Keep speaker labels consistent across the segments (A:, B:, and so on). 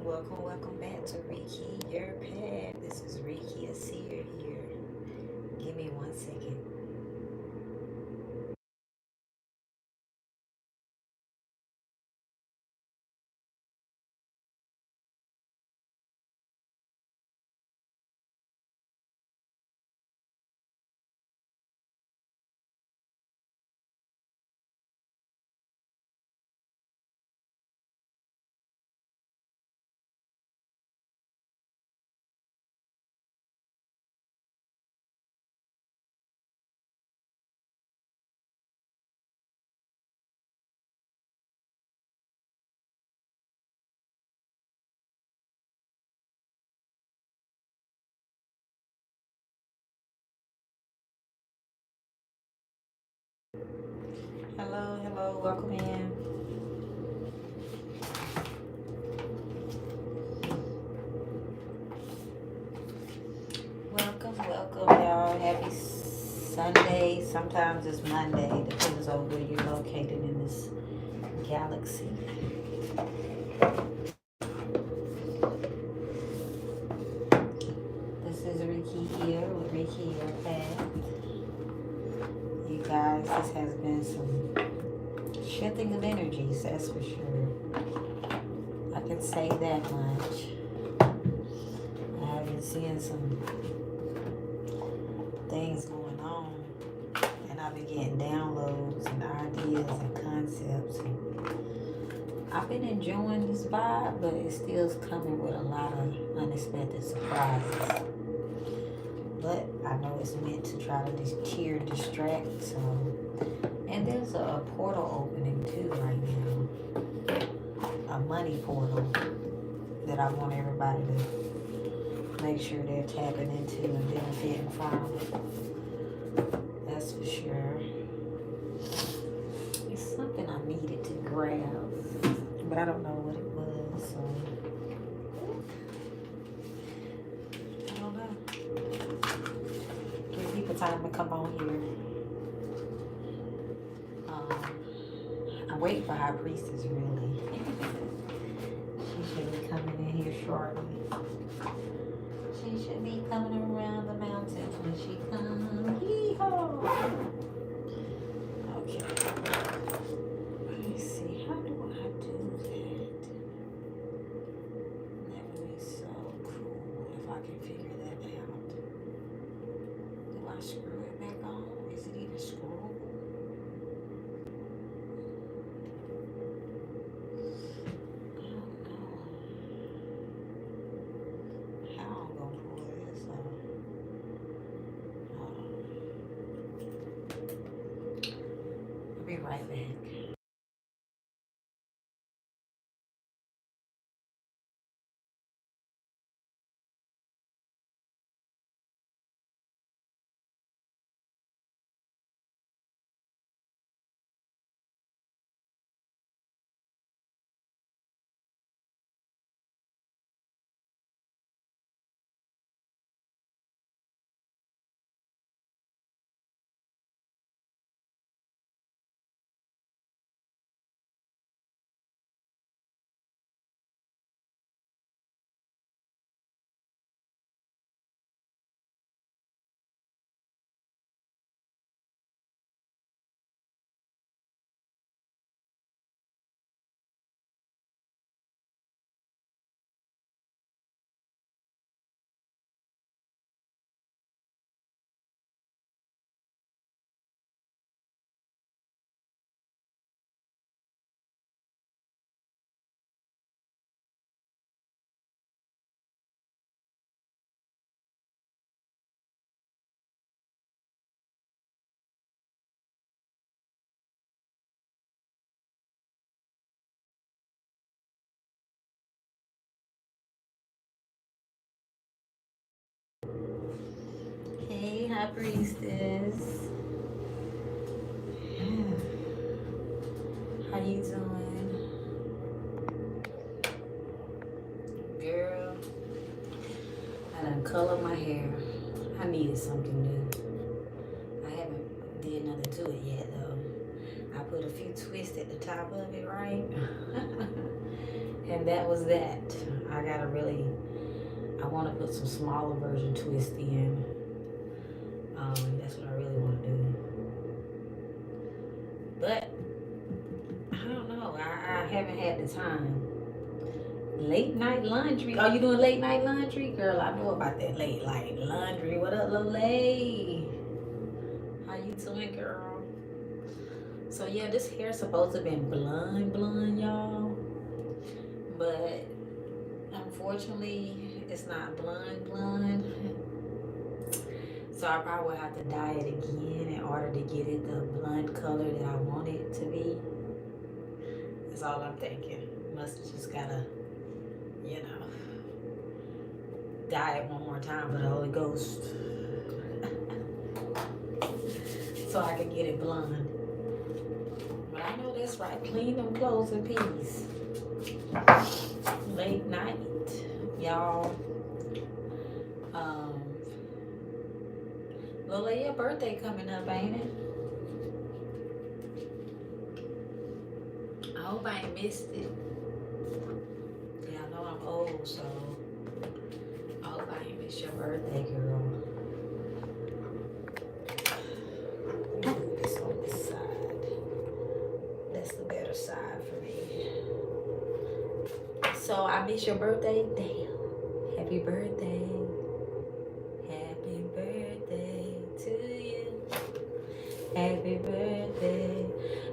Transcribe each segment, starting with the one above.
A: Welcome back to Rekey, your path. This is Rekey, a seer here. Give me 1 second. Hello, welcome in. Welcome, y'all. Happy Sunday. Sometimes it's Monday, depends on where you're located in this galaxy. This is Rekey here with Rekey, your path. You guys, this has been some shifting of energies, that's for sure. I can say that much. I have been seeing some things going on, and I've been getting downloads and ideas and concepts. And I've been enjoying this vibe, but it still's coming with a lot of unexpected surprises. But I know it's meant to try to deter, distract. So, and there's a portal opening too right now, a money portal that I want everybody to make sure they're tapping into and benefiting from. That's for sure. It's something I needed to grab, but I don't know what it was. So I don't know. Give people time to come on here. I'm waiting for High Priestess, really. She should be coming in here shortly. She should be coming around the mountains when she comes. Yee-haw! Okay. Let me see. How do I do that? That would be so cool if I can figure that out. Do I screw it back on? Is it even screwable? Be right back. Hey, High Priestess. How you doing? Girl, I done colored my hair. I needed something new. I haven't did nothing to it yet though. I put a few twists at the top of it, right? And that was that. I want to put some smaller version twist in. That's what I really want to do. But I don't know. I haven't had the time. Late night laundry. Are you doing late night laundry? Girl, I know about that late night laundry. What up, Lolay? How you doing, girl? So yeah, this hair's supposed to have been blonde, y'all. But unfortunately, it's not blonde. So I probably will have to dye it again in order to get it the blonde color that I want it to be. That's all I'm thinking. Must have just gotta, you know, dye it one more time for the Holy Ghost. So I can get it blonde. But I know that's right. Clean them clothes in peace. Late night, y'all. Lola, your birthday coming up, ain't it? I hope I ain't missed it. Yeah, I know I'm old, so I hope I ain't missed your birthday, girl. Put this on this side. That's the better side for me. So I missed your birthday? Damn. Happy birthday. Happy birthday to you. Happy birthday.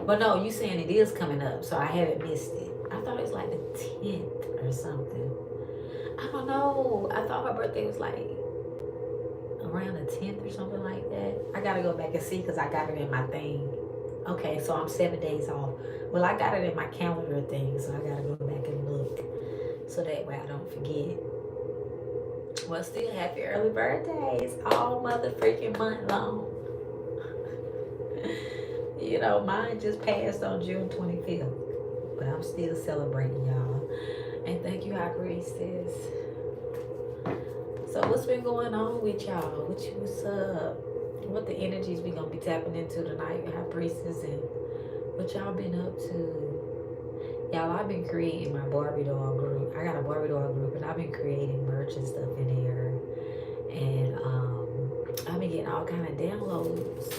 A: But no, you saying it is coming up, so I haven't missed it. I thought it was like the 10th or something. I don't know. I thought my birthday was like around the 10th or something like that. I gotta go back and see because I got it in my thing. Okay, so I'm 7 days off. Well, I got it in my calendar thing, so I gotta go back and look so that way I don't forget. Well, still happy early birthdays all mother freaking month long. You know, mine just passed on June 25th, but I'm still celebrating, y'all. And thank you, High Priestess. So what's been going on with y'all? What's up? What the energies we gonna be tapping into tonight, High Priestess, and what y'all been up to? Y'all, I've been creating my Barbie doll group. I got a Barbie doll group, and I've been creating merch and stuff in there. And I've been getting all kind of downloads.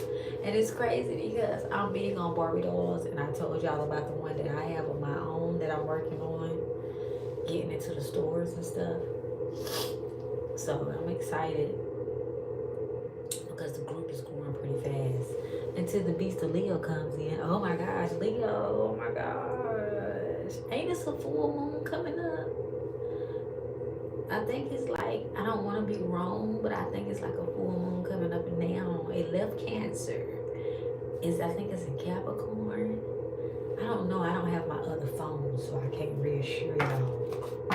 A: And it's crazy because I'm big on Barbie dolls, and I told y'all about the one that I have of my own that I'm working on, getting into the stores and stuff. So I'm excited because the group is growing pretty fast. Until the beast of Leo comes in. Oh my gosh, Leo, oh my gosh. Ain't this a full moon coming up? I think it's like, I don't want to be wrong, but I think it's like a full moon coming up now. It left Cancer. I think it's in Capricorn. I don't know. I don't have my other phone, so I can't reassure y'all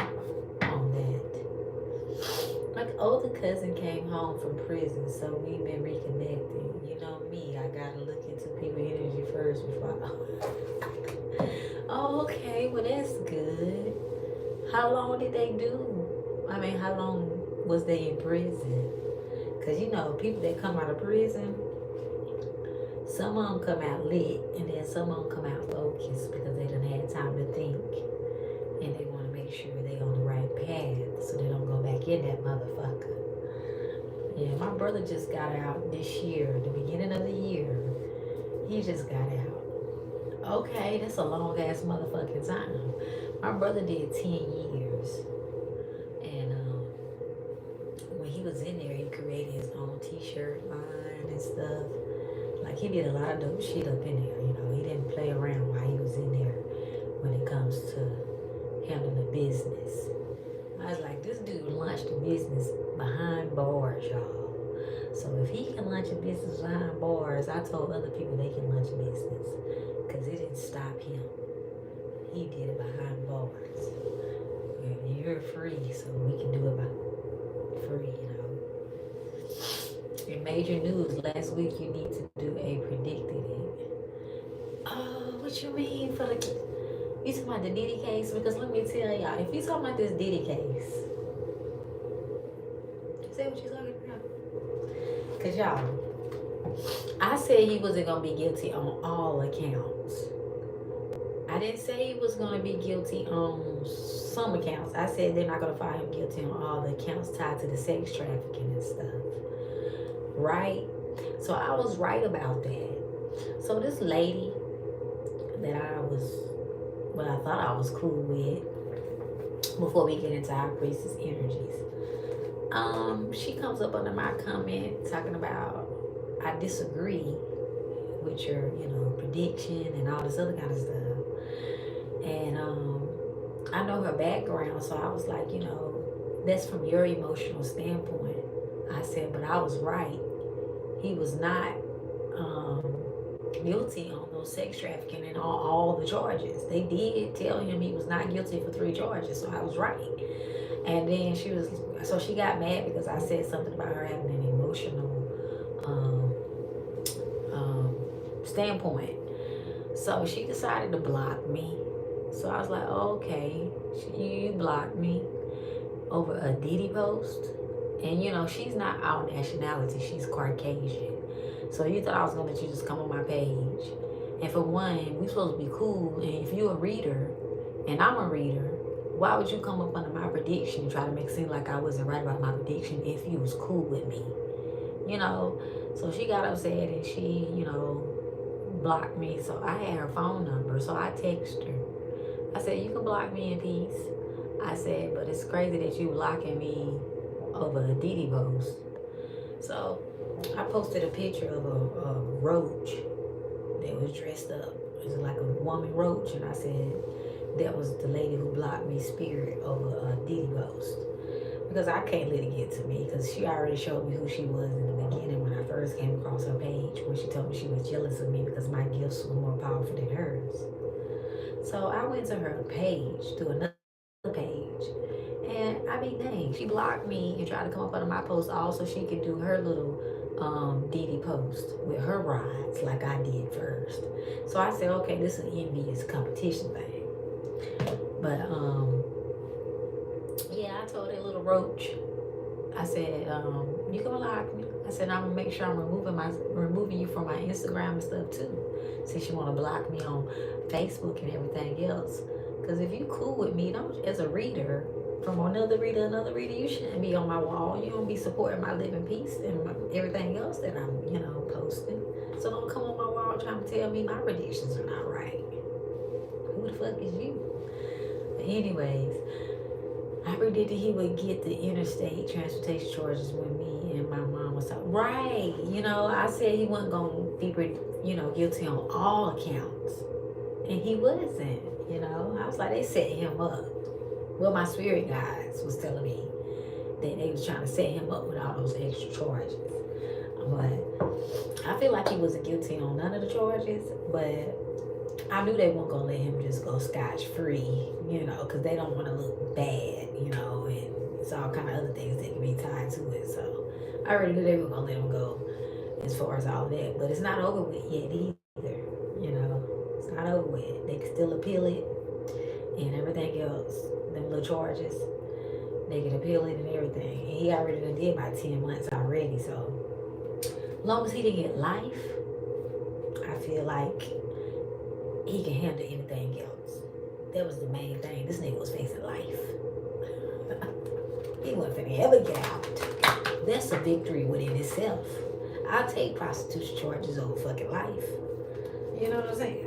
A: on that. Like, older cousin came home from prison, so we've been reconnecting. You know me, I gotta look into people's energy first before Oh, okay. Well, that's good. How long did they do? I mean, how long was they in prison? Because, you know, people that come out of prison, some of them come out lit, and then some of them come out focused because they done had time to think. And they want to make sure they on the right path so they don't go back in that motherfucker. Yeah, my brother just got out this year, the beginning of the year. He just got out. Okay, that's a long ass motherfucking time. My brother did 10 years. And when he was in there, he created his own t-shirt line and stuff. Like, he did a lot of dope shit up in there, you know. He didn't play around while he was in there when it comes to handling the business. I was like, this dude launched a business behind bars, y'all. So if he can launch a business behind bars, I told other people they can launch a business. Because it didn't stop him. He did it behind bars. And you're free, so we can do it by free, you know. In major news, last week you need to do a predicted it. Oh, what you mean for the... You talking about the Diddy case? Because let me tell y'all, if you talking about this Diddy case, say what you talking about. Because y'all, I said he wasn't going to be guilty on all accounts. I didn't say he was going to be guilty on some accounts. I said they're not going to find him guilty on all the accounts tied to the sex trafficking and stuff. Right? So I was right about that. So this lady that I thought I was cool with, before we get into our priestess energies, she comes up under my comment talking about, I disagree with your, prediction and all this other kind of stuff. And I know her background, so I was like, that's from your emotional standpoint. I said, but I was right. He was not guilty on those sex trafficking and all the charges. They did tell him he was not guilty for 3 charges, so I was right. And then she got mad because I said something about her having an emotional standpoint. So she decided to block me. So I was like, oh, okay, you blocked me over a Diddy post. And she's not our nationality, she's Caucasian. So you thought I was gonna let you just come on my page. And for one, we supposed to be cool. And if you're a reader and I'm a reader, why would you come up under my prediction and try to make it seem like I wasn't right about my prediction if you was cool with me? So she got upset and she, blocked me. So I had her phone number. So I texted her. I said, you can block me in peace. I said, but it's crazy that you blocking me over a Diddy post. So I posted a picture of a roach that was dressed up. It was like a woman roach. And I said, that was the lady who blocked me spirit over a Diddy post. Because I can't let it get to me, because she already showed me who she was in the beginning when I first came across her page, when she told me she was jealous of me because my gifts were more powerful than hers. So I went to her page, to another page, and I mean, dang, she blocked me and tried to come up under my post also she could do her little Diddy post with her rides like I did first. So I said, okay, this is an envious competition thing. But yeah, I told that little roach, I said, you can block me. I said, I'm gonna make sure I'm removing you from my Instagram and stuff too, since you want to block me on Facebook and everything else. Because if you cool with me, don't, as a reader, from another reader, you shouldn't be on my wall. You don't be supporting my living peace and everything else that I'm, posting. So don't come on my wall trying to tell me my predictions are not right. Who the fuck is you? But anyways, I predicted he would get the interstate transportation charges with me and my mom was talking. Right. I said he wasn't going to be, guilty on all accounts. And he wasn't, I was like, they set him up. Well, my spirit guides was telling me that they was trying to set him up with all those extra charges. But I feel like he wasn't guilty on none of the charges, but I knew they weren't going to let him just go scotch-free, because they don't want to look bad, and it's all kind of other things that can be tied to it. So I already knew they were going to let him go as far as all that. But it's not over with yet either, It's not over with. They can still appeal it and everything else. Them little charges, they can appeal it and everything. And he already done did about 10 months already. So as long as he didn't get life, I feel like he can handle anything else. That was the main thing. This nigga was facing life. He wasn't finna ever get out. That's a victory within itself. I'll take prostitution charges over fucking life. You know what I'm saying?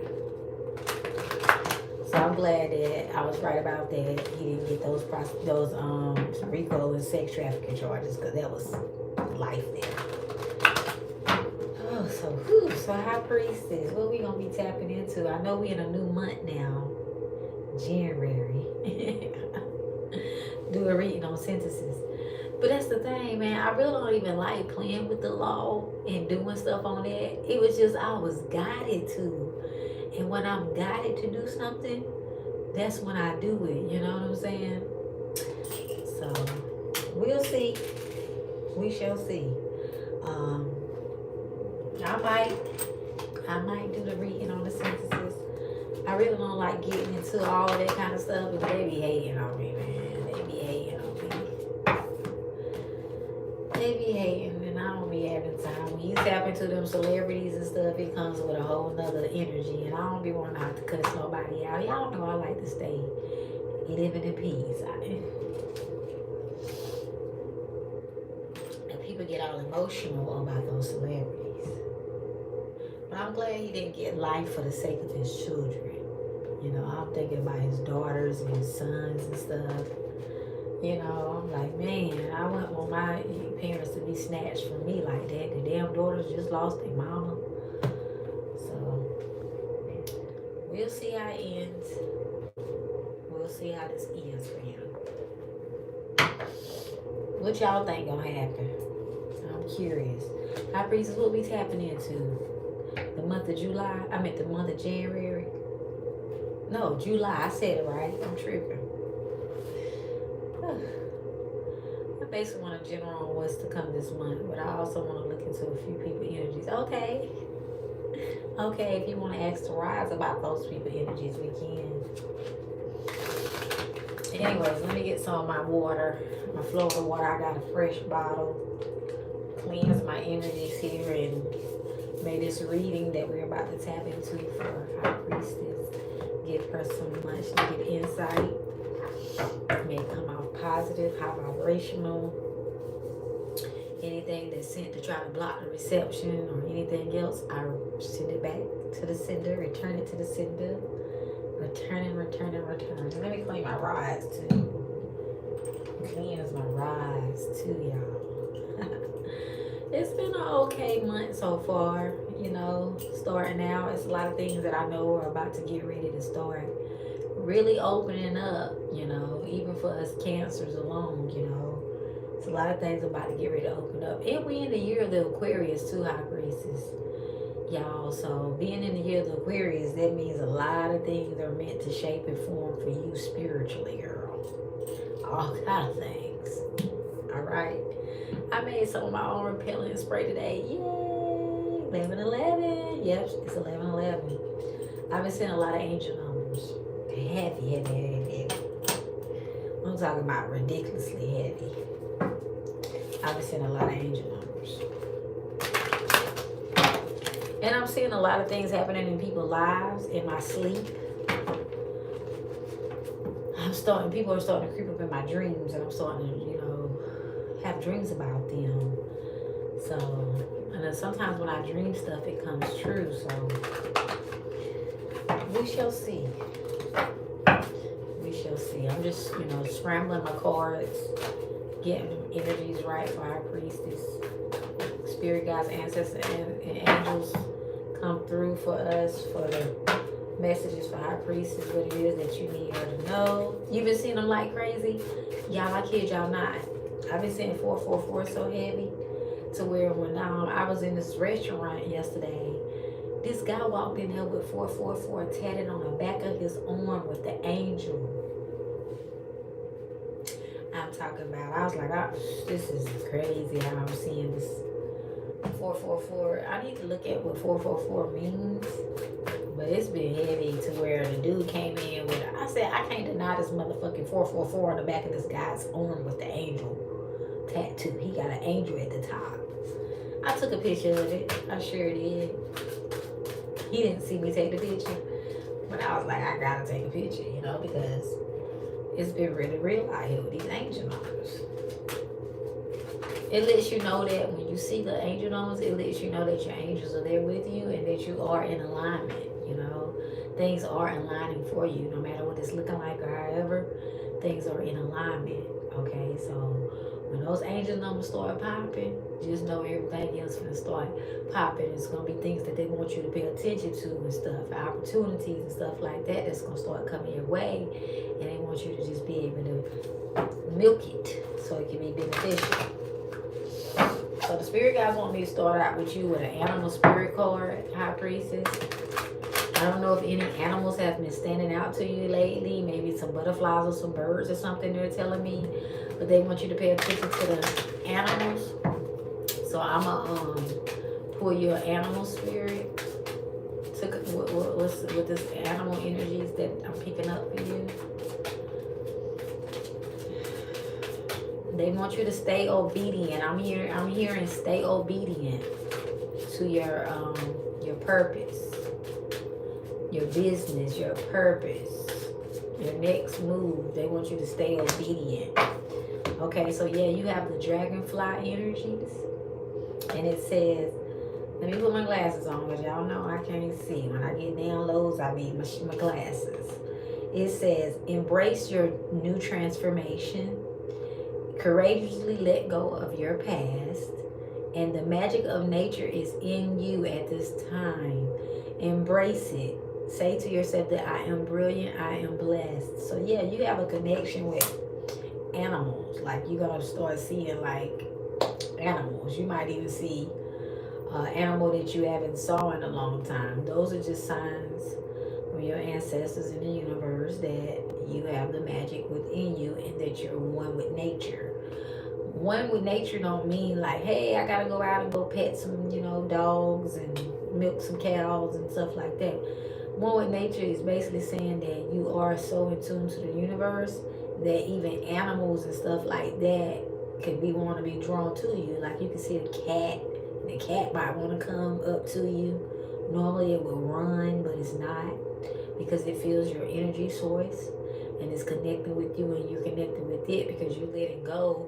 A: So I'm glad that I was right about that. He didn't get those RICO and sex trafficking charges, because that was life there. Oh, so high priestess, what we gonna be tapping into? I know we in a new month now, January. Do a reading on sentences. But that's the thing, man. I really don't even like playing with the law and doing stuff on that. It was just I was guided to. And when I'm guided to do something, that's when I do it. You know what I'm saying? So we'll see. We shall see. I might do the reading on the sentences. I really don't like getting into all of that kind of stuff, but they be hating on me, man. They be hating on me. They be hating, and I don't be having time. When you tap talking to them celebrities and stuff, it comes with a whole nother energy. And I don't be wanting to have to cuss nobody out. Y'all know I like to stay living in peace. And people get all emotional about those celebrities. But I'm glad he didn't get life for the sake of his children. You know, I'm thinking about his daughters and his sons and stuff. You know, I'm like, man, I wouldn't want my parents to be snatched from me like that. The damn daughters just lost their mama. So, we'll see how it ends. We'll see how this ends for him. What y'all think gonna happen? I'm curious. High Priestess, what we tapping into? The month of July? I meant the month of January? No, July. I said it right. I'm tripping. I basically want a general on what's to come this month, but I also want to look into a few people energies. Okay. Okay, if you want to ask the rise about those people energies, we can. Anyways, let me get some of my water, my Florida water. I got a fresh bottle. Cleanse my energies here, and may this reading that we're about to tap into for High Priestess give her some much needed insight. May come out positive, high vibrational. Anything that's sent to try to block the reception or anything else, I send it back to the sender, return it to the sender. Returning. Let me clean my rods too. Cleanse my rods too, y'all. It's been an okay month so far. You know, starting out, it's a lot of things that I know are about to get ready to start really opening up, you know, even for us Cancers alone, you know. It's a lot of things about to get ready to open up. And we in the year of the Aquarius too, High Priestess, y'all. So being in the year of the Aquarius, that means a lot of things are meant to shape and form for you spiritually, girl. All kind of things. All right. I made some of my own repellent spray today. Yay! 11/11. Yep, it's 11/11. I've been seeing a lot of angel numbers. Heavy. I'm talking about ridiculously heavy. I've been seeing a lot of angel numbers. And I'm seeing a lot of things happening in people's lives in my sleep. People are starting to creep up in my dreams, and I'm starting to, you know, have dreams about them. So, and then sometimes when I dream stuff, it comes true. So, we shall see. I'm just, you know, scrambling my cards, getting energies right for High Priestess. Spirit guides, ancestors, and angels come through for us for the messages for High Priestess, what it is that you need her to know. You've been seeing them like crazy. Y'all, I kid y'all not. I've been seeing 444 so heavy to where when I was in this restaurant yesterday, this guy walked in there with 444 tatted on the back of his arm with the angel. I'm talking about, I was like, oh, this is crazy how I'm seeing this 444. I need to look at what 444 means. But it's been heavy to where the dude came in with, I said, I can't deny this motherfucking 444 on the back of this guy's arm with the angel tattoo. He got an angel at the top. I took a picture of it. I sure did. He didn't see me take the picture. But I was like, I gotta take a picture, you know, because it's been really real out here with these angel numbers. It lets you know that when you see the angel numbers, it lets you know that your angels are there with you and that you are in alignment, you know. Things are aligning for you, no matter what it's looking like or however, things are in alignment, okay? So when those angel numbers start popping, just know everything else is going to start popping. It's going to be things that they want you to pay attention to and stuff, opportunities and stuff like that that's going to start coming your way. And they want you to just be able to milk it so it can be beneficial. So the spirit guys want me to start out with you with an animal spirit card, High Priestess. I don't know if any animals have been standing out to you lately. Maybe some butterflies or some birds or something they're telling me. But they want you to pay attention to the animals. So I'm going to pull your animal spirit. What's with this animal energies that I'm picking up for you? They want you to stay obedient. I'm hearing stay obedient to your purpose, your business, your purpose, your next move. They want you to stay obedient. Okay, so yeah, you have the dragonfly energies. And it says, let me put my glasses on because y'all know I can't see. When I get downloads, I need my glasses. It says, embrace your new transformation. Courageously let go of your past. And the magic of nature is in you at this time. Embrace it. Say to yourself that I am brilliant, I am blessed. So yeah, you have a connection with animals. Like you're going to start seeing like animals. You might even see an animal that you haven't saw in a long time. Those are just signs from your ancestors in the universe that you have the magic within you and that you're one with nature. One with nature don't mean like, hey, I gotta go out and go pet some, dogs and milk some cows and stuff like that. One with nature is basically saying that you are so in tune to the universe that even animals and stuff like that could want to be drawn to you. Like you can see a cat, and the cat might want to come up to you. Normally it will run, but it's not, because it feels your energy source and it's connecting with you, and you're connecting with it because you're letting go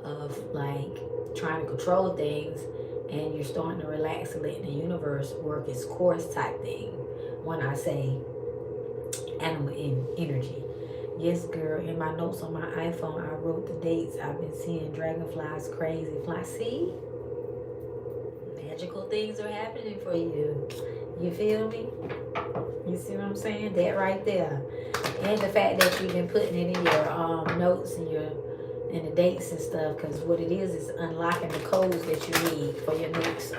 A: of like trying to control things, and you're starting to relax and letting the universe work its course type thing. When I say animal energy. Yes, girl, in my notes on my iPhone, I wrote the dates. I've been seeing dragonflies crazy fly. See? Magical things are happening for you. You feel me? You see what I'm saying? That right there. And the fact that you've been putting it in your notes and the dates and stuff, because what it is unlocking the codes that you need for your next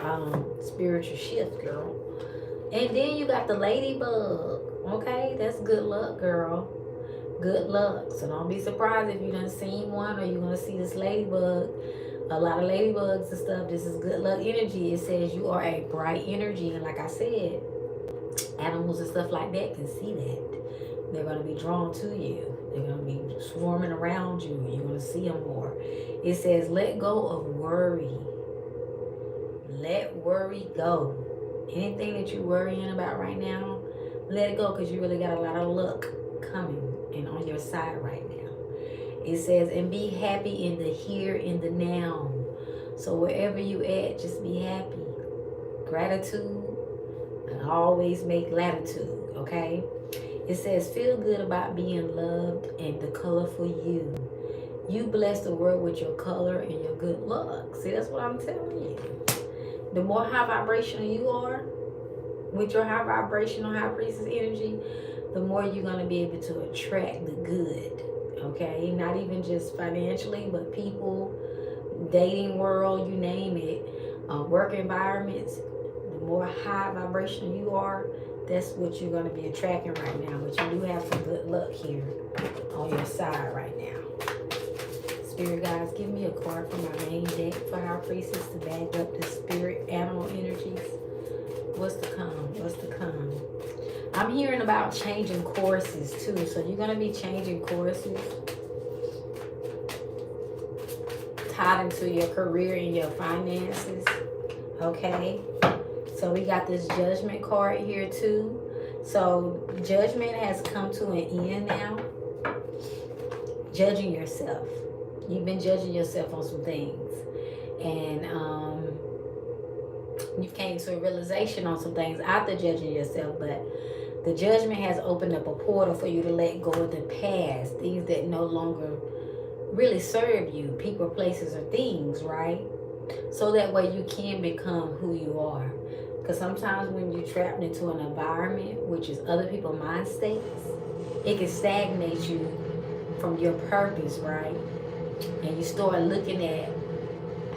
A: spiritual shift, girl. And then you got the ladybug. Okay? That's good luck, girl. Good luck. So don't be surprised if you done seen one or you're going to see this ladybug. A lot of ladybugs and stuff. This is good luck energy. It says you are a bright energy. And like I said, animals and stuff like that can see that. They're going to be drawn to you. They're going to be swarming around you. You're going to see them more. It says let go of worry. Let worry go. Anything that you're worrying about right now, let it go, because you really got a lot of luck coming and on your side right now. It says, and be happy in the here, in the now. So wherever you at, just be happy. Gratitude, and always make latitude, okay? It says, feel good about being loved and the colorful you. You bless the world with your color and your good luck. See, that's what I'm telling you. The more high vibrational you are, with your high vibrational high priestess energy, the more you're going to be able to attract the good. Okay? Not even just financially, but people, dating world, you name it, work environments. The more high vibrational you are, that's what you're going to be attracting right now. But you do have some good luck here on your side right now. Spirit guides, give me a card for my main deck for our priestess to back up the spirit animal energies. What's to come? What's to come? I'm hearing about changing courses too. So you're going to be changing courses tied into your career and your finances. Okay? So we got this judgment card here too. So judgment has come to an end now. Judging yourself. You've been judging yourself on some things. And you came to a realization on some things after judging yourself. But the judgment has opened up a portal for you to let go of the past. Things that no longer really serve you. People, places, or things, right? So that way you can become who you are. Because sometimes when you're trapped into an environment, which is other people's mind states, it can stagnate you from your purpose, right? And you start looking at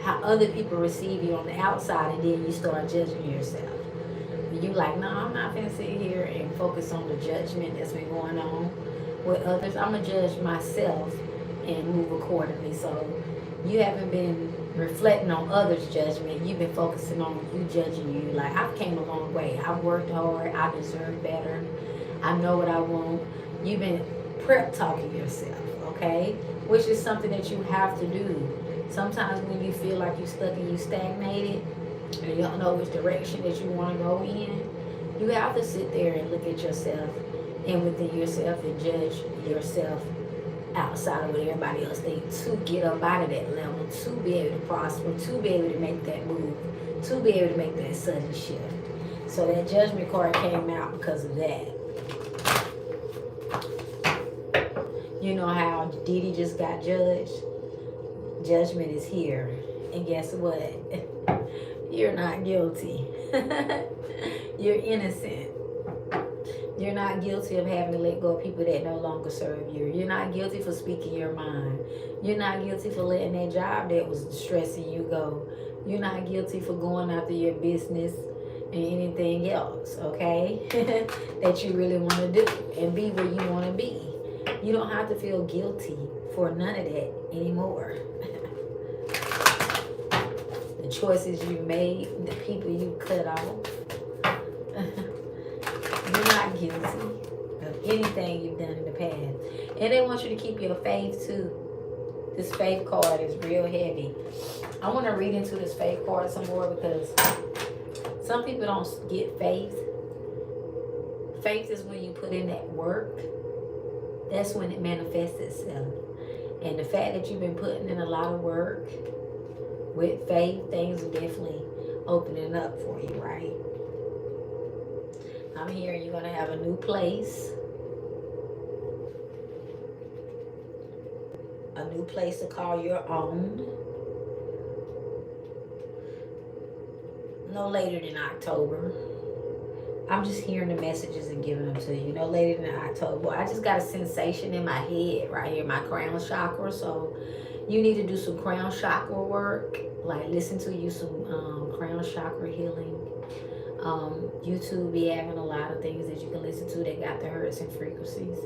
A: how other people receive you on the outside, and then you start judging yourself. And you like, no, I'm not gonna sit here and focus on the judgment that's been going on with others. I'm gonna judge myself and move accordingly. So you haven't been reflecting on others' judgment. You've been focusing on you judging you. Like, I've came a long way. I've worked hard. I deserve better. I know what I want. You've been prep talking yourself, okay? Which is something that you have to do. Sometimes when you feel like you're stuck and you stagnated, and you don't know which direction that you want to go in, you have to sit there and look at yourself and within yourself and judge yourself outside of what everybody else thinks to get up out of that level, to be able to prosper, to be able to make that move, to be able to make that sudden shift. So that judgment card came out because of that. You know how Diddy just got judged? Judgment is here. And guess what? You're not guilty. You're innocent. You're not guilty of having to let go of people that no longer serve you. You're not guilty for speaking your mind. You're not guilty for letting that job that was stressing you go. You're not guilty for going after your business and anything else, okay? That you really want to do and be where you want to be. You don't have to feel guilty for none of that anymore. The choices you made, the people you cut off. You're not guilty of anything you've done in the past. And they want you to keep your faith too. This faith card is real heavy. I want to read into this faith card some more because some people don't get faith. Faith is when you put in that work. That's when it manifests itself. And the fact that you've been putting in a lot of work with faith, things are definitely opening up for you, right? I'm hearing you're going to have a new place. A new place to call your own. No later than October. I'm just hearing the messages and giving them to you. No later than October. I just got a sensation in my head right here, my crown chakra. So you need to do some crown chakra work. Like listen to you some crown chakra healing. YouTube be having a lot of things that you can listen to that got the hertz and frequencies.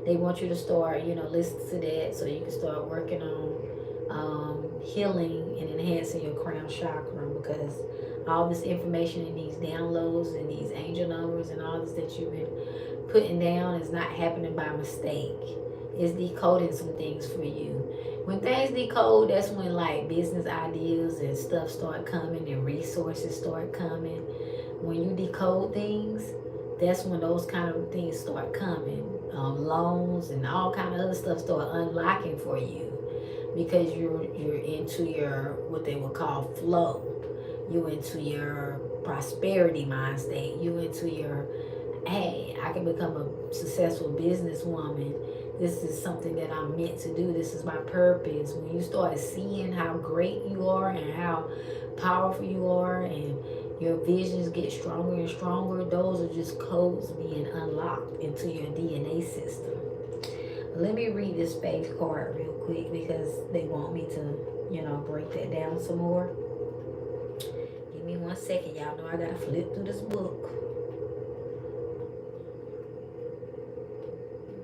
A: They want you to start, listen to that so you can start working on healing and enhancing your crown chakra, because all this information and these downloads and these angel numbers and all this that you've been putting down is not happening by mistake. It's decoding some things for you. When things decode, that's when like business ideas and stuff start coming and resources start coming. When you decode things, that's when those kind of things start coming. Loans and all kind of other stuff start unlocking for you, because you're into your what they would call flow. You into your prosperity mind state. You into your, hey, I can become a successful businesswoman. This is something that I'm meant to do. This is my purpose. When you start seeing how great you are and how powerful you are, and your visions get stronger and stronger, those are just codes being unlocked into your DNA system. Let me read this faith card real quick because they want me to, break that down some more. Give me 1 second. Y'all know I gotta flip through this book.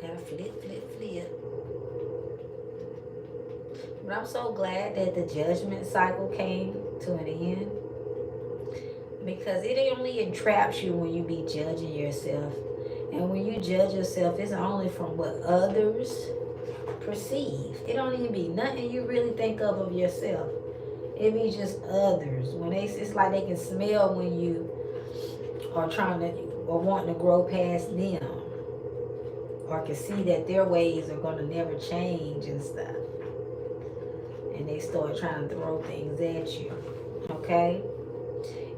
A: Gotta flip. But I'm so glad that the judgment cycle came to an end, because it only entraps you when you be judging yourself. And when you judge yourself, it's only from what others perceive. It don't even be nothing you really think of yourself. It be just others. When it's like they can smell when you are trying to or wanting to grow past them, or can see that their ways are going to never change and stuff. And they start trying to throw things at you. Okay?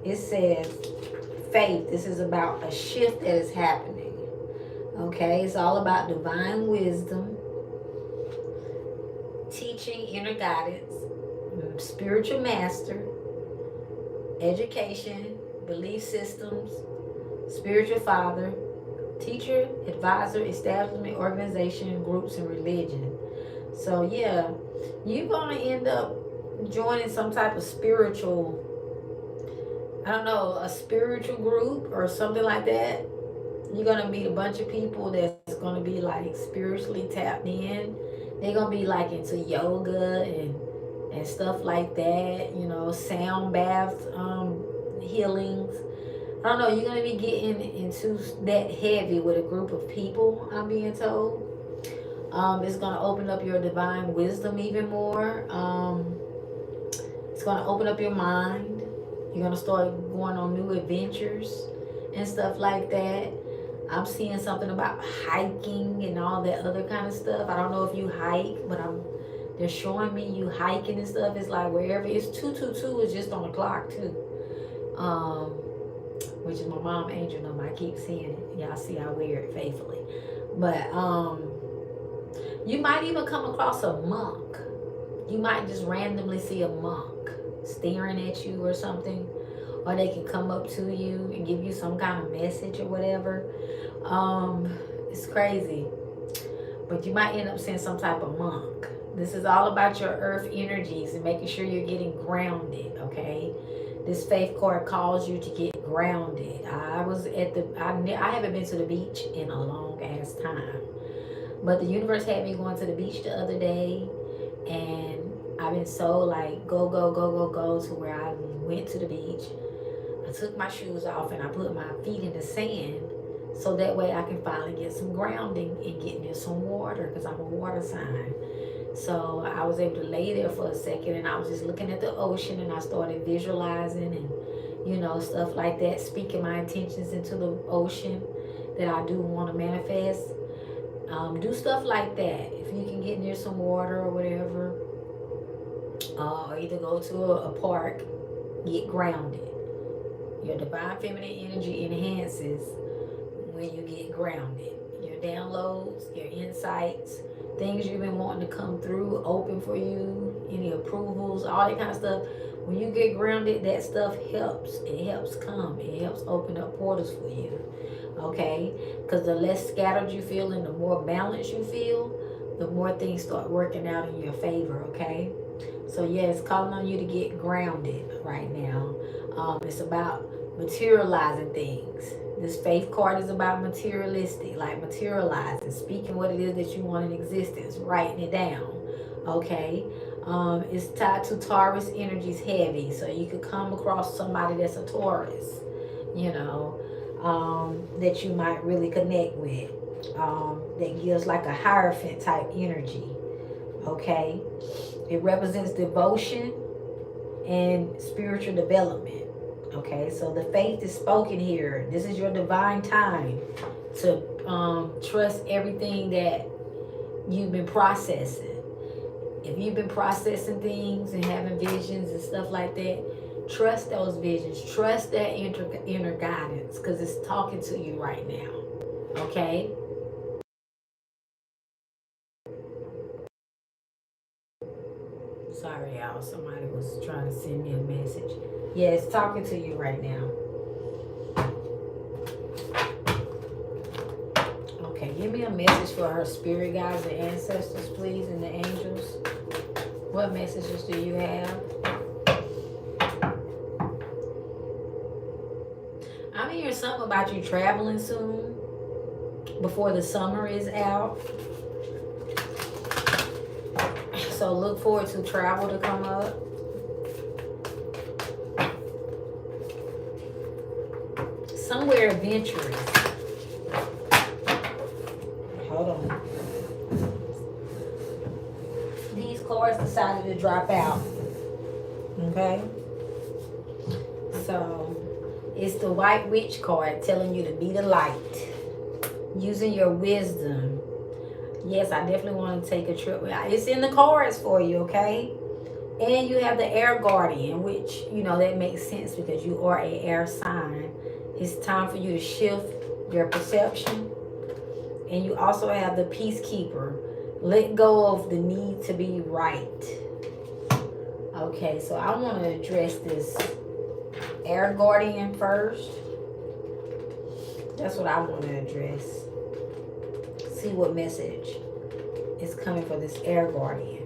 A: It says faith. This is about a shift that is happening. Okay? It's all about divine wisdom, teaching, inner guidance, spiritual master, education, belief systems, spiritual father, teacher, advisor, establishment, organization, groups, and religion. So yeah, you're going to end up joining some type of spiritual, a spiritual group or something like that. You're going to meet a bunch of people that's going to be like spiritually tapped in. They're going to be like into yoga and stuff like that, sound baths, healings. I don't know, you're going to be getting into that heavy with a group of people, I'm being told. It's going to open up your divine wisdom even more. It's going to open up your mind. You're going to start going on new adventures and stuff like that. I'm seeing something about hiking and all that other kind of stuff. I don't know if you hike, but they're showing me you hiking and stuff. It's like wherever it's 222 is just on the clock too. Which is my mom angel number. I keep seeing it. Y'all see I wear it faithfully. But you might even come across a monk. You might just randomly see a monk staring at you or something. Or they can come up to you and give you some kind of message or whatever. It's crazy. But you might end up seeing some type of monk. This is all about your earth energies and making sure you're getting grounded, okay? This faith card calls you to get grounded. I haven't been to the beach in a long ass time. But the universe had me going to the beach the other day. And I've been so like go to where I went to the beach. I took my shoes off and I put my feet in the sand. So that way I can finally get some grounding and get near some water because I'm a water sign. So I was able to lay there for a second and I was just looking at the ocean and I started visualizing and, you know, stuff like that, speaking my intentions into the ocean that I do want to manifest. Do stuff like that. If you can get near some water or whatever, or either go to a park, get grounded. Your divine feminine energy enhances when you get grounded. Your downloads, your insights, things you've been wanting to come through, open for you, any approvals, all that kind of stuff. When you get grounded, that stuff helps. It helps come. It helps open up portals for you. Okay? Because the less scattered you feel and the more balanced you feel, the more things start working out in your favor. Okay? So yeah, it's calling on you to get grounded right now. It's about materializing things. This faith card is about materialistic, like materializing, speaking what it is that you want in existence, writing it down. Okay? It's tied to Taurus energies heavy. So you could come across somebody that's a Taurus, you know, that you might really connect with. That gives like a Hierophant type energy. Okay? It represents devotion and spiritual development. Okay, so the faith is spoken here. This is your divine time to trust everything that you've been processing. If you've been processing things and having visions and stuff like that, trust those visions. Trust that inner guidance because it's talking to you right now. Okay? Sorry, y'all. Somebody was trying to send me a message. Yeah, it's talking to you right now. Okay, give me a message for her spirit guides and ancestors, please, and the angels. What messages do you have? I'm hearing something about you traveling soon, before the summer is out. So look forward to travel to come up. Somewhere adventurous. Hold on. These cards decided to drop out. Okay? So, it's the White Witch card telling you to be the light. Using your wisdom. Yes, I definitely want to take a trip. It's in the cards for you, okay? And you have the Air Guardian, which, you know, that makes sense because you are an air sign. It's time for you to shift your perception. And you also have the Peacekeeper. Let go of the need to be right. Okay, so I want to address this Air Guardian first. That's what I want to address. See what message is coming for this Air Guardian.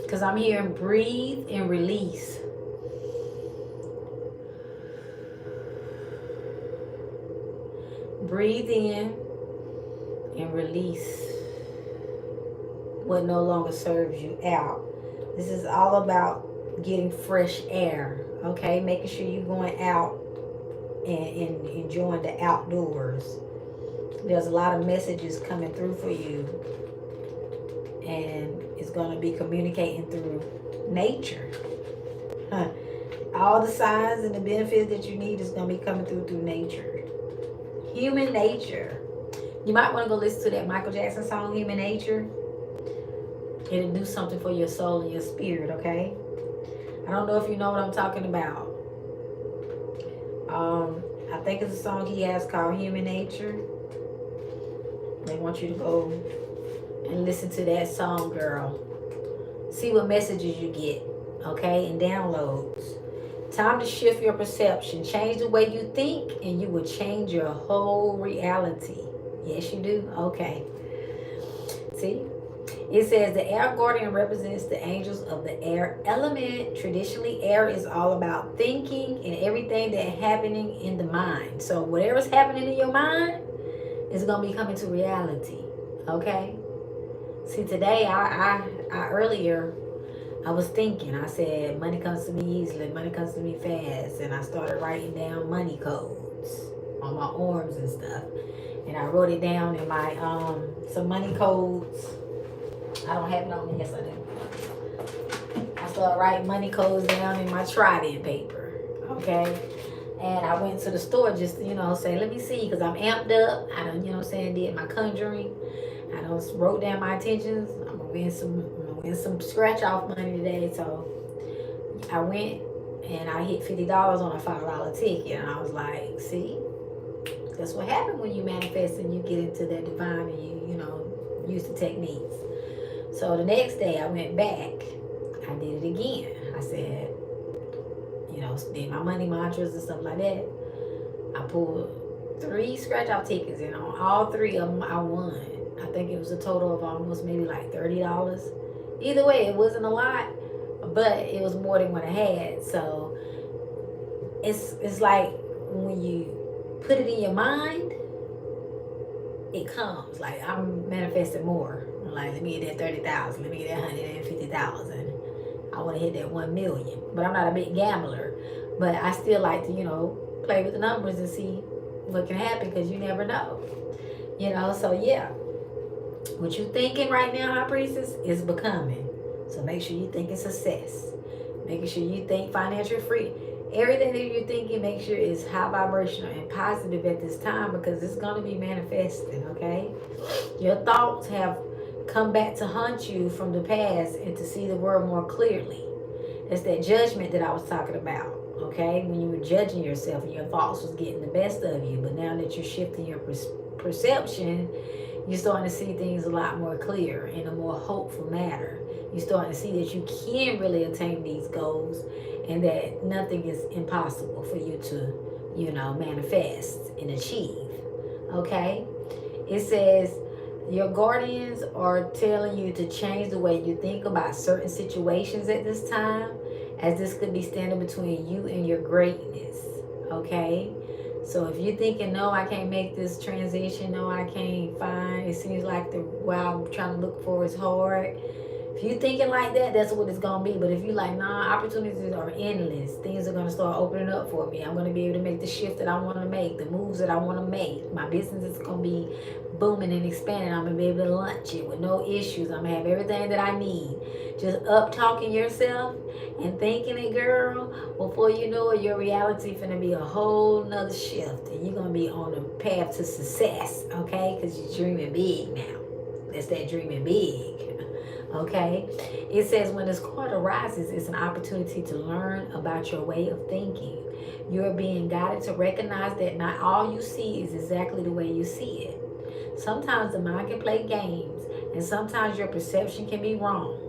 A: Because I'm hearing breathe and release. Breathe in and release what no longer serves you out. This is all about getting fresh air, okay? Making sure you're going out and enjoying the outdoors. There's a lot of messages coming through for you, and it's going to be communicating through nature. All the signs and the benefits that you need is going to be coming through nature. Human nature. You might want to go listen to that Michael Jackson song, Human Nature. It'll do something for your soul and your spirit, okay? I don't know if you know what I'm talking about. I think it's a song he has called Human Nature. They want you to go and listen to that song, girl. See what messages you get, okay? And downloads. Time to shift your perception. Change the way you think, and you will change your whole reality. Yes, you do? Okay. See? It says the air guardian represents the angels of the air element. Traditionally, air is all about thinking and everything that's happening in the mind. So whatever's happening in your mind is going to be coming to reality. Okay? See, today, I earlier, I was thinking. I said, money comes to me easily. Money comes to me fast. And I started writing down money codes on my arms and stuff. And I wrote it down in my, some money codes. I don't have it on me. Yes, I do. I started writing money codes down in my Trident paper. Okay? And I went to the store just to, say, let me see. Because I'm amped up. I done, did my conjuring. I done wrote down my intentions. I'm going to win some scratch off money today. So I went and I hit $50 on a $5 ticket. And I was like, see? That's what happened when you manifest and you get into that divine and you use the techniques. So the next day I went back. I did it again. I said, did my money mantras and stuff like that. I pulled 3 scratch off tickets and on all 3 of them I won. I think it was a total of almost maybe like $30. Either way, it wasn't a lot, but it was more than what I had. So it's like when you put it in your mind, it comes. Like I'm manifesting more. Like, let me get that 30,000. Let me get that 150,000. I want to hit that 1 million. But I'm not a big gambler. But I still like to, play with the numbers and see what can happen because you never know. So yeah. What you thinking right now, High Priestess, is becoming. So make sure you think success. Making sure you think financial freedom. Everything that you're thinking, make sure is high vibrational and positive at this time because it's going to be manifesting, okay? Your thoughts have come back to haunt you from the past and to see the world more clearly. It's that judgment that I was talking about, okay? When you were judging yourself and your thoughts was getting the best of you, but now that you're shifting your perception, you're starting to see things a lot more clear in a more hopeful manner. You're starting to see that you can really attain these goals and that nothing is impossible for you to, manifest and achieve, okay? It says, your guardians are telling you to change the way you think about certain situations at this time, as this could be standing between you and your greatness, okay? So if you're thinking, no, I can't make this transition, no, I can't find, it seems like the what I'm trying to look for is hard. If you're thinking like that, that's what it's going to be. But if you're like, nah, opportunities are endless. Things are going to start opening up for me. I'm going to be able to make the shift that I want to make, the moves that I want to make. My business is going to be booming and expanding. I'm going to be able to launch it with no issues. I'm going to have everything that I need. Just up talking yourself and thinking it, girl. Before you know it, your reality finna be a whole nother shift. And you're going to be on the path to success, okay? Because you're dreaming big now. That's that dreaming big. Okay, it says when this card arises, it's an opportunity to learn about your way of thinking. You're being guided to recognize that not all you see is exactly the way you see it. Sometimes the mind can play games, and sometimes your perception can be wrong.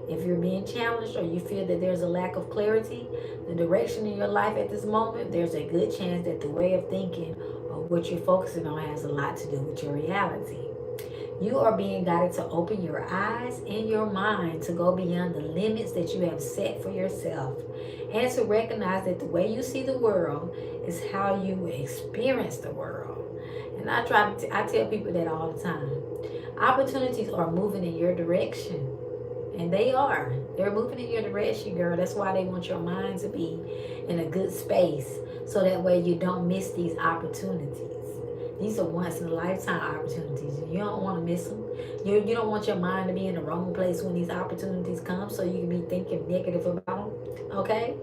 A: If you're being challenged or you feel that there's a lack of clarity, the direction in your life at this moment, there's a good chance that the way of thinking or what you're focusing on has a lot to do with your reality. You are being guided to open your eyes and your mind to go beyond the limits that you have set for yourself and to recognize that the way you see the world is how you will experience the world. And I tell people that all the time. Opportunities are moving in your direction. And they are. They're moving in your direction, girl. That's why they want your mind to be in a good space so that way you don't miss these opportunities. These are once in a lifetime opportunities. You don't want to miss them. You don't want your mind to be in the wrong place when these opportunities come so you can be thinking negative about them. Okay?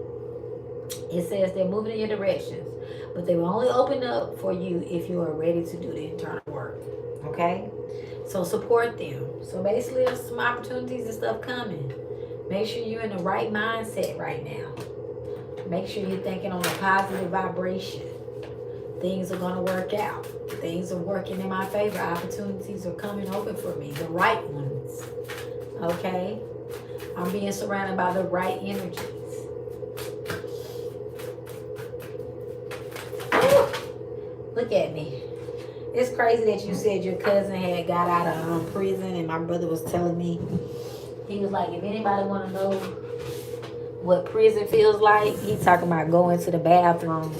A: It says they're moving in your directions, but they will only open up for you if you are ready to do the internal work. Okay? So support them. So basically, there's some opportunities and stuff coming. Make sure you're in the right mindset right now. Make sure you're thinking on a positive vibration. Things are going to work out. Things are working in my favor. Opportunities are coming open for me. The right ones. Okay? I'm being surrounded by the right energies. Look at me. It's crazy that you said your cousin had got out of prison, and my brother was telling me, he was like, if anybody want to know what prison feels like, he talking about going to the bathroom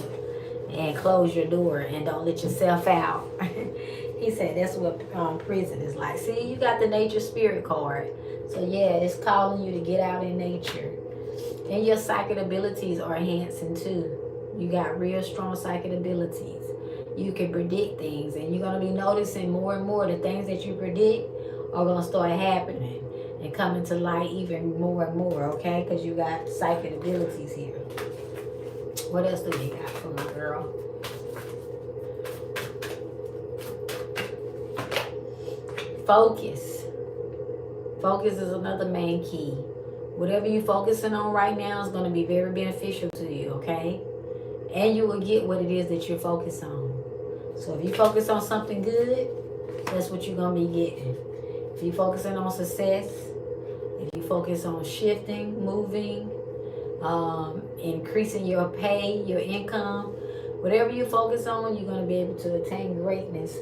A: and close your door and don't let yourself out. He said that's what prison is like. See, you got the nature spirit card. So yeah, it's calling you to get out in nature. And your psychic abilities are enhancing too. You got real strong psychic abilities. You can predict things, and you're going to be noticing more and more the things that you predict are going to start happening and coming to light even more and more, okay? Because you got psychic abilities here. What else do we got for my girl? Focus. Focus is another main key. Whatever you're focusing on right now is going to be very beneficial to you, okay? And you will get what it is that you're focused on. So if you focus on something good, that's what you're going to be getting. If you're focusing on success, if you focus on shifting, moving, increasing your pay, your income, whatever you focus on, you're going to be able to attain greatness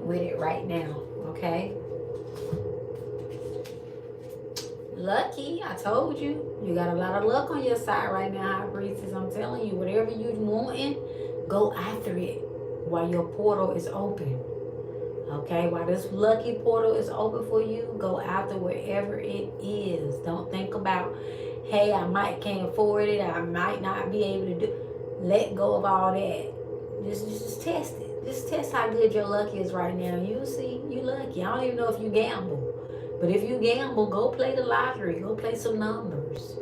A: with it right now, okay? Lucky, I told you. You got a lot of luck on your side right now, High Priestess. I'm telling you, whatever you're wanting, go after it while your portal is open. Okay, while this lucky portal is open for you, go after wherever it is. Don't think about, hey, I might can't afford it. I might not be able to do. Let go of all that. Just test it. Just test how good your luck is right now. You'll see you lucky. I don't even know if you gamble. But if you gamble, go play the lottery. Go play some numbers.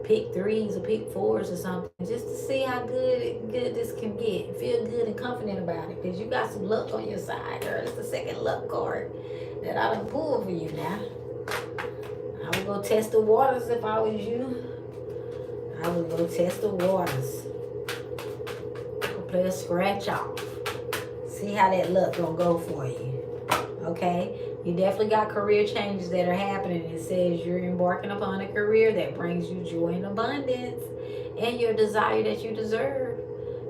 A: Pick 3s or pick 4s or something. Just to see how good this can get. Feel good and confident about it. Because you got some luck on your side, girl. It's the second luck card that I done pulled for you now. I would go test the waters if I was you. I would go test the waters. Go play a scratch off. See how that luck gonna go for you. Okay? You definitely got career changes that are happening. It says you're embarking upon a career that brings you joy and abundance and your desire that you deserve.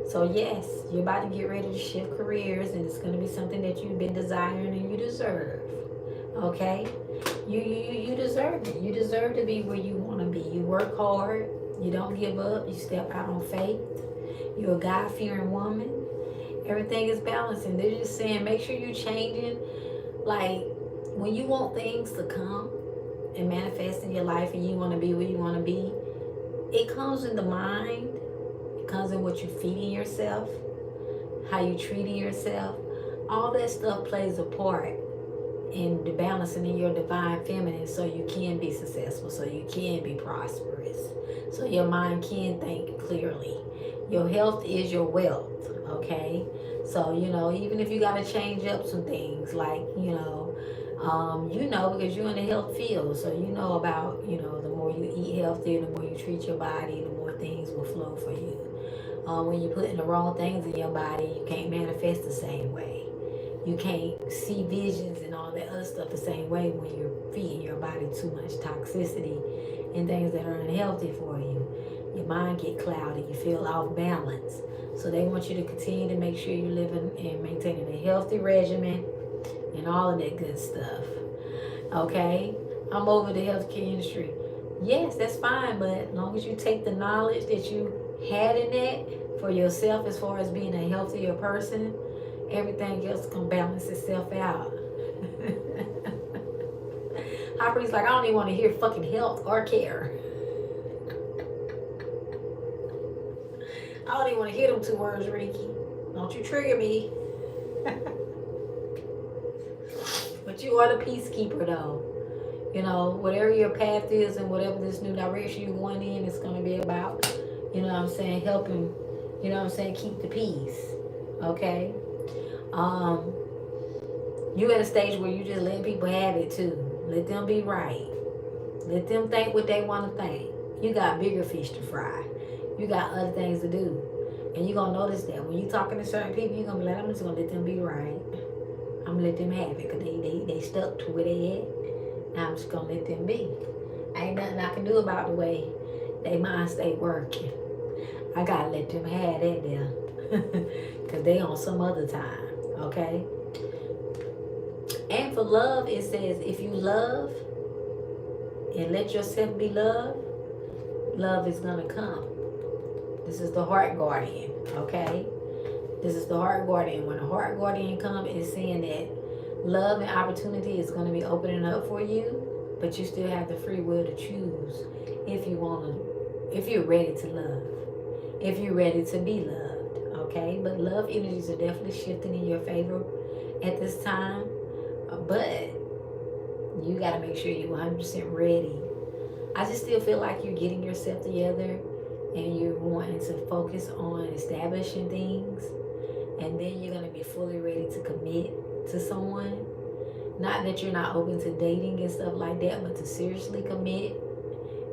A: So yes, you're about to get ready to shift careers, and it's going to be something that you've been desiring and you deserve. Okay? You deserve it. You deserve to be where you want to be. You work hard. You don't give up. You step out on faith. You're a God-fearing woman. Everything is balancing. They're just saying make sure you're changing. Like, when you want things to come and manifest in your life and you want to be where you want to be, it comes in the mind. It comes in what you're feeding yourself, how you're treating yourself. All that stuff plays a part in the balancing in your divine feminine, so you can be successful, so you can be prosperous, so your mind can think clearly. Your health is your wealth, okay? So, even if you got to change up some things, like, because you're in the health field, so you know about, the more you eat healthy, the more you treat your body, the more things will flow for you. When you're putting the wrong things in your body, you can't manifest the same way. You can't see visions and all that other stuff the same way when you're feeding your body too much toxicity and things that are unhealthy for you. Your mind get cloudy, you feel off balance. So they want you to continue to make sure you're living and maintaining a healthy regimen and all of that good stuff. Okay? I'm over the healthcare industry. Yes, that's fine, but as long as you take the knowledge that you had in that for yourself as far as being a healthier person, everything else can balance itself out. Hopper's like, I don't even want to hear fucking health or care. I don't even want to hear them 2 words, Rekey. Don't you trigger me. But you are the peacekeeper, though. Whatever your path is and whatever this new direction you're going in, it's going to be about, You know what I'm saying? Helping, you know what I'm saying, keep the peace. Okay? You at a stage where you just letting people have it too. Let them be right. Let them think what they want to think. You got bigger fish to fry. You got other things to do. And you're going to notice that when you talking to certain people, you're going to be like, I'm just going to let them be right. I'm going to let them have it because they stuck to where they at. Now I'm just going to let them be. Ain't nothing I can do about the way they mind stay working. I got to let them have that there. Because they on some other time. Okay? And for love, it says, if you love and let yourself be loved, love is going to come. This is the heart guardian, okay? This is the heart guardian. When the heart guardian comes, it's saying that love and opportunity is going to be opening up for you, but you still have the free will to choose if you want to, if you're ready to love, if you're ready to be loved, okay? But love energies are definitely shifting in your favor at this time, but you got to make sure you're 100% ready. I just still feel like you're getting yourself together and you're wanting to focus on establishing things, and then you're going to be fully ready to commit to someone. Not that you're not open to dating and stuff like that, but to seriously commit,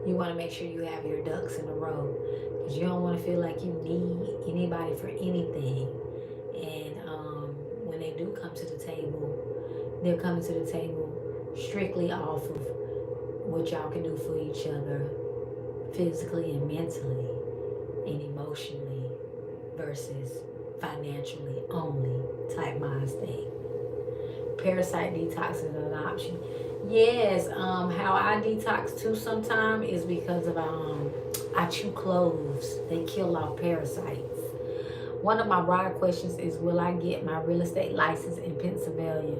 A: you want to make sure you have your ducks in a row, because you don't want to feel like you need anybody for anything. And when they do come to the table, they're coming to the table strictly off of what y'all can do for each other physically and mentally and emotionally versus financially only type mind state. Parasite detox is an option. Yes, how I detox too sometimes is because of I chew cloves. They kill off parasites. One of my broad questions is, will I get my real estate license in Pennsylvania?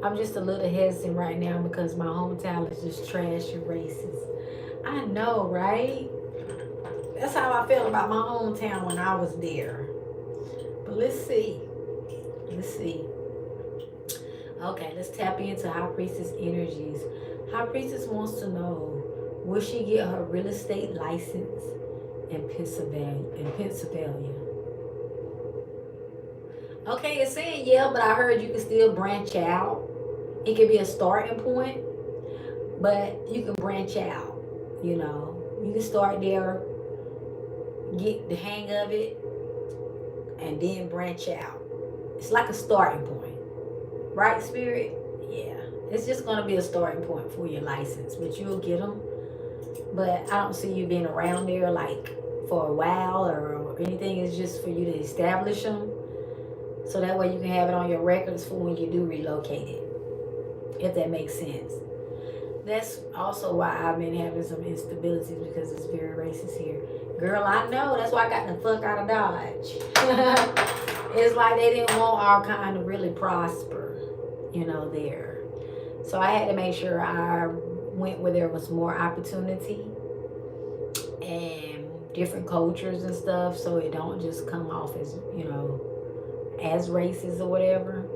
A: I'm just a little hesitant right now because my hometown is just trash and racist. I know, right? That's how I felt about my hometown when I was there. But let's see. Let's see. Okay, let's tap into High Priestess energies. High Priestess wants to know, will she get her real estate license in Pennsylvania? Okay, it's saying yeah, but I heard you can still branch out. It could be a starting point, but you can branch out, you know. You can start there, get the hang of it, and then branch out. It's like a starting point. Right, Spirit? Yeah. It's just going to be a starting point for your license, but you'll get them. But I don't see you being around there like for a while or anything. It's just for you to establish them. So that way you can have it on your records for when you do relocate it. If that makes sense. That's also why I've been having some instabilities, because it's very racist here. Girl, I know. That's why I got the fuck out of Dodge. It's like they didn't want our kind to really prosper, you know, there. So I had to make sure I went where there was more opportunity and different cultures and stuff, so it don't just come off as, you know, as racist or whatever.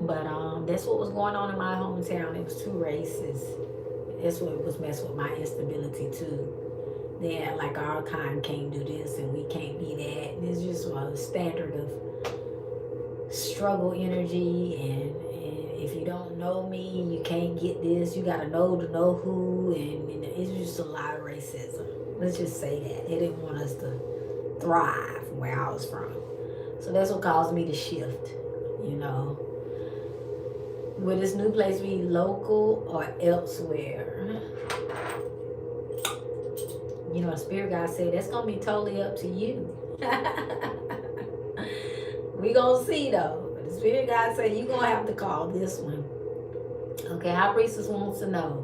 A: But that's what was going on in my hometown. It was too racist. That's what was messing with my instability too. They had like our kind can't do this and we can't be that. And it's just a standard of struggle energy, and if you don't know me, you can't get this. You gotta know to know who, and it's just a lot of racism. Let's just say that. They didn't want us to thrive where I was from. So that's what caused me to shift, you know. Will this new place be local or elsewhere? You know, Spirit God said that's going to be totally up to you. We going to see, though. The Spirit God said you're going to have to call this one. Okay, High Priestess wants to know,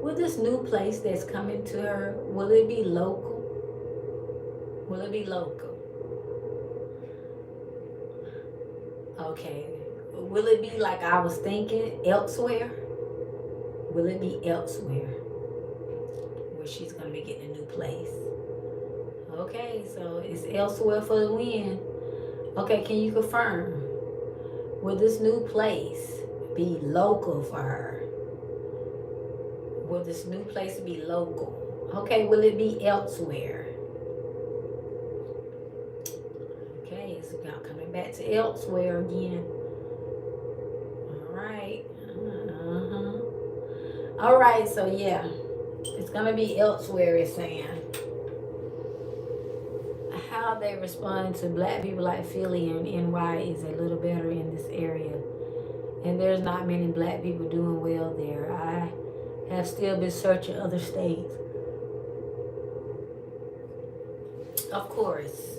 A: will this new place that's coming to her, will it be local? Will it be local? Okay. Will it be like I was thinking, elsewhere? Will it be elsewhere where she's going to be getting a new place? Okay, so it's elsewhere for the win. Okay, can you confirm? Will this new place be local for her? Will this new place be local? Okay, will it be elsewhere? Y'all coming back to elsewhere again. All right. All right, so yeah. It's going to be elsewhere, it's saying. How they respond to black people like Philly and NY is a little better in this area. And there's not many black people doing well there. I have still been searching other states. Of course.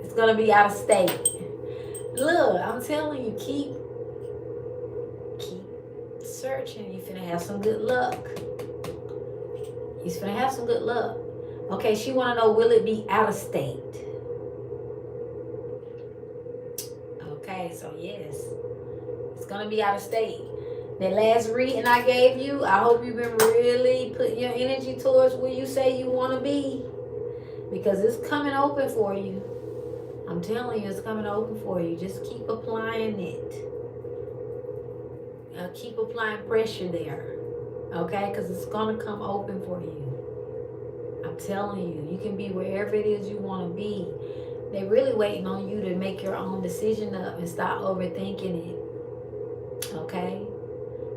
A: It's going to be out of state. Look, I'm telling you, keep searching. You're finna have some good luck. You're finna have some good luck. Okay, she want to know, will it be out of state? Okay, so yes. It's going to be out of state. That last reading I gave you, I hope you've been really putting your energy towards where you say you want to be. Because it's coming open for you. I'm telling you, it's coming open for you. Just keep applying it. Keep applying pressure there. Okay? Because it's going to come open for you. I'm telling you, you can be wherever it is you want to be. They're really waiting on you to make your own decision up and stop overthinking it. Okay?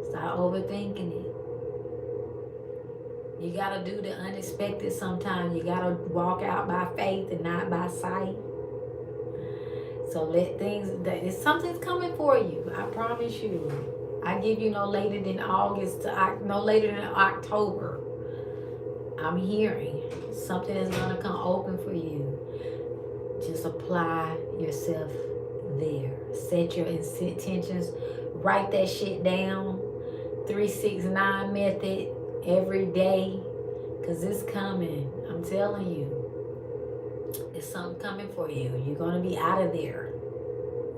A: Stop overthinking it. You got to do the unexpected sometimes. You got to walk out by faith and not by sight. So let things, something's coming for you. I promise you. I give you no later than August to no later than October. I'm hearing something is going to come open for you. Just apply yourself there. Set your intentions. Write that shit down. 369 method every day. Because it's coming. I'm telling you. There's something coming for you. You're going to be out of there.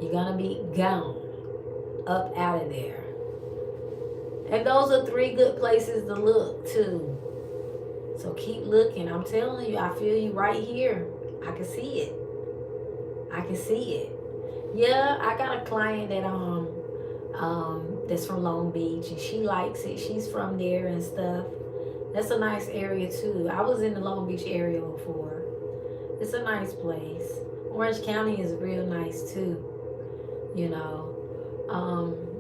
A: You're going to be gone. Up out of there. And those are 3 good places to look too. So keep looking. I'm telling you, I feel you right here. I can see it. I can see it. Yeah, I got a client that that's from Long Beach and she likes it. She's from there and stuff. That's a nice area too. I was in the Long Beach area before. It's a nice place. Orange County is real nice too. You know.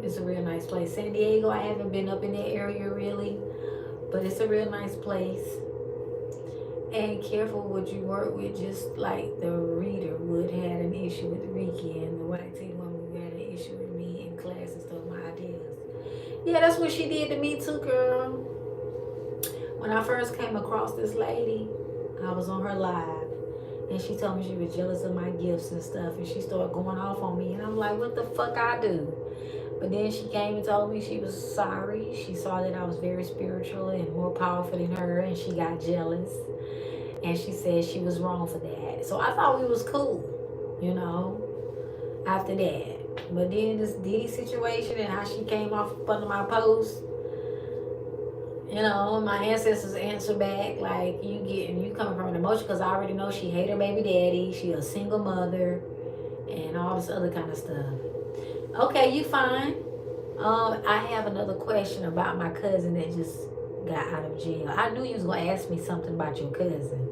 A: It's a real nice place. San Diego, I haven't been up in that area really. But it's a real nice place. And careful what you work with, just like the reader would had an issue with Rekey and the white tea woman who had an issue with me in class and stuff, my ideas. Yeah, that's what she did to me too, girl. When I first came across this lady, I was on her live. And she told me she was jealous of my gifts and stuff. And she started going off on me. And I'm like, what the fuck I do? But then she came and told me she was sorry. She saw that I was very spiritual and more powerful than her. And she got jealous. And she said she was wrong for that. So I thought we was cool, you know, after that. But then this Diddy situation and how she came off under my post, you know, my ancestors answer back like, you coming from an emotion, because I already know she hate her baby daddy. She a single mother and all this other kind of stuff. Okay, you fine. I have another question about my cousin that just got out of jail. I knew you was going to ask me something about your cousin.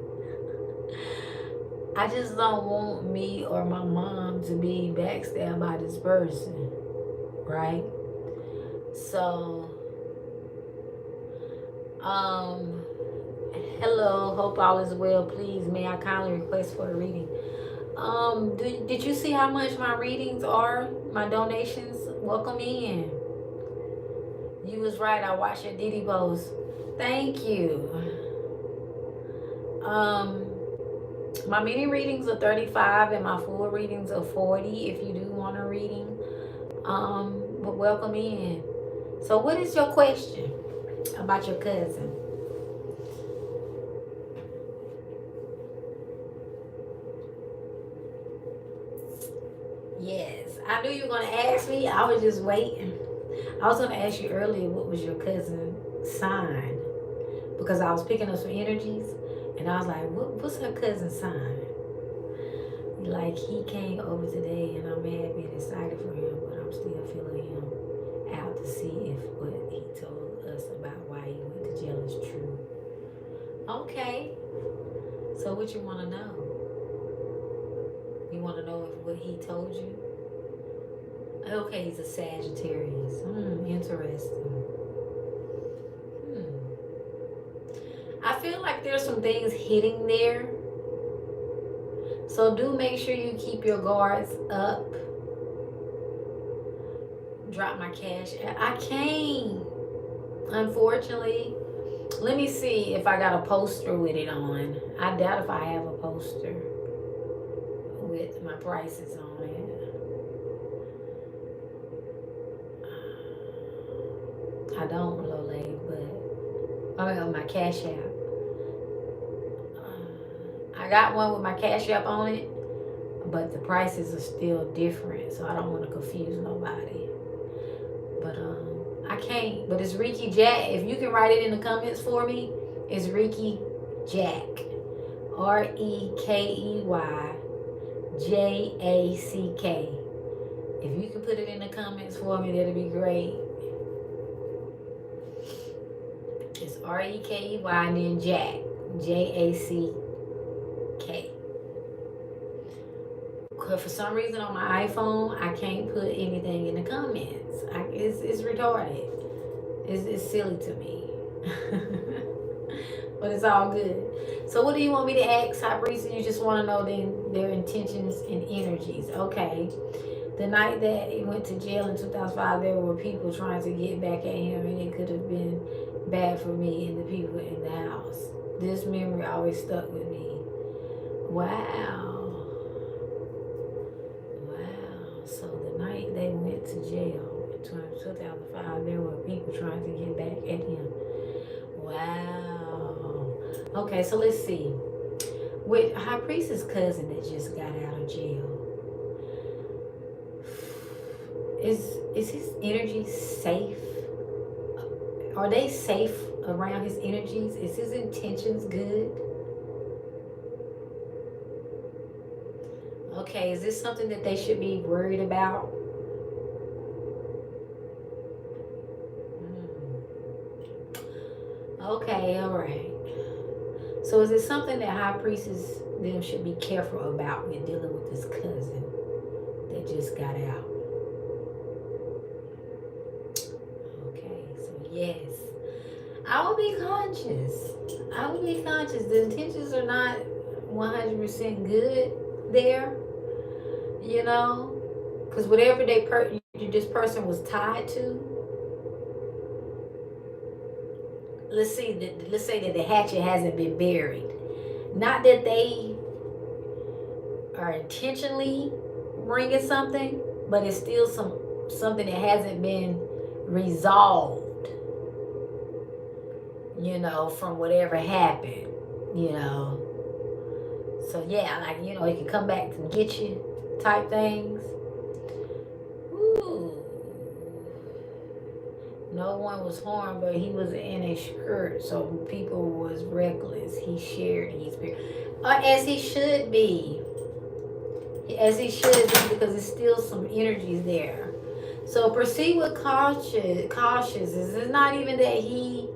A: I just don't want me or my mom to be backstabbed by this person. Right? So, hello, hope all is well. Please, may I kindly request for a reading? Did you see how much my readings are? My donations? Welcome in. You was right. I watched your Diddy post. Thank you. My mini readings are 35 and my full readings are 40 if you do want a reading. But welcome in. So what is your question about your cousin? Yes, I knew you were going to ask me. I was just waiting. I was going to ask you earlier what was your cousin's sign, because I was picking up some energies and I was like, what's her cousin's sign? Like, he came over today and I'm happy and excited for him, but I'm still feeling him out to see if what he told us about why he went to jail is true. Okay, so what you want to know? You want to know if what he told you? Okay, he's a Sagittarius. Interesting. I feel like there's some things hitting there. So do make sure you keep your guards up. Drop my cash. I can't. Unfortunately. Let me see if I got a poster with it on. I doubt if I have a poster with my prices on it. I don't, Lole, but I mean on my Cash App. I got one with my Cash App on it, but the prices are still different, so I don't want to confuse nobody. But I can't. But it's RekeyJack. If you can write it in the comments for me, it's RekeyJack. RekeyJack. If you can put it in the comments for me, that'd be great. It's Rekey and then Jack. JACK. For some reason on my iPhone, I can't put anything in the comments. It's retarded. It's silly to me. But it's all good. So what do you want me to ask, High Priest? You just want to know their intentions and energies. Okay. The night that he went to jail in 2005, there were people trying to get back at him, and it could have been bad for me and the people in the house. This memory always stuck with me. Wow. So the night they went to jail in 2005, there were people trying to get back at him. Wow. Okay, so let's see. With High Priest's cousin that just got out of jail, is his energy safe? Are they safe around his energies? Is his intentions good? Okay, is this something that they should be worried about? Okay, all right. So is it something that High Priestess them should be careful about when dealing with this cousin that just got out? Okay, so yes. I will be conscious. I will be conscious. The intentions are not 100% good there. You know, because whatever this person was tied to, let's say that the hatchet hasn't been buried. Not that they are intentionally bringing something, but it's still something that hasn't been resolved. You know, from whatever happened. You know, so yeah, like it can come back to get you. Type things. Ooh. No one was harmed, but he was in a skirt, so people was reckless. He shared his spirit. As he should be. As he should be, because there's still some energies there. So proceed with cautious. It's not even that he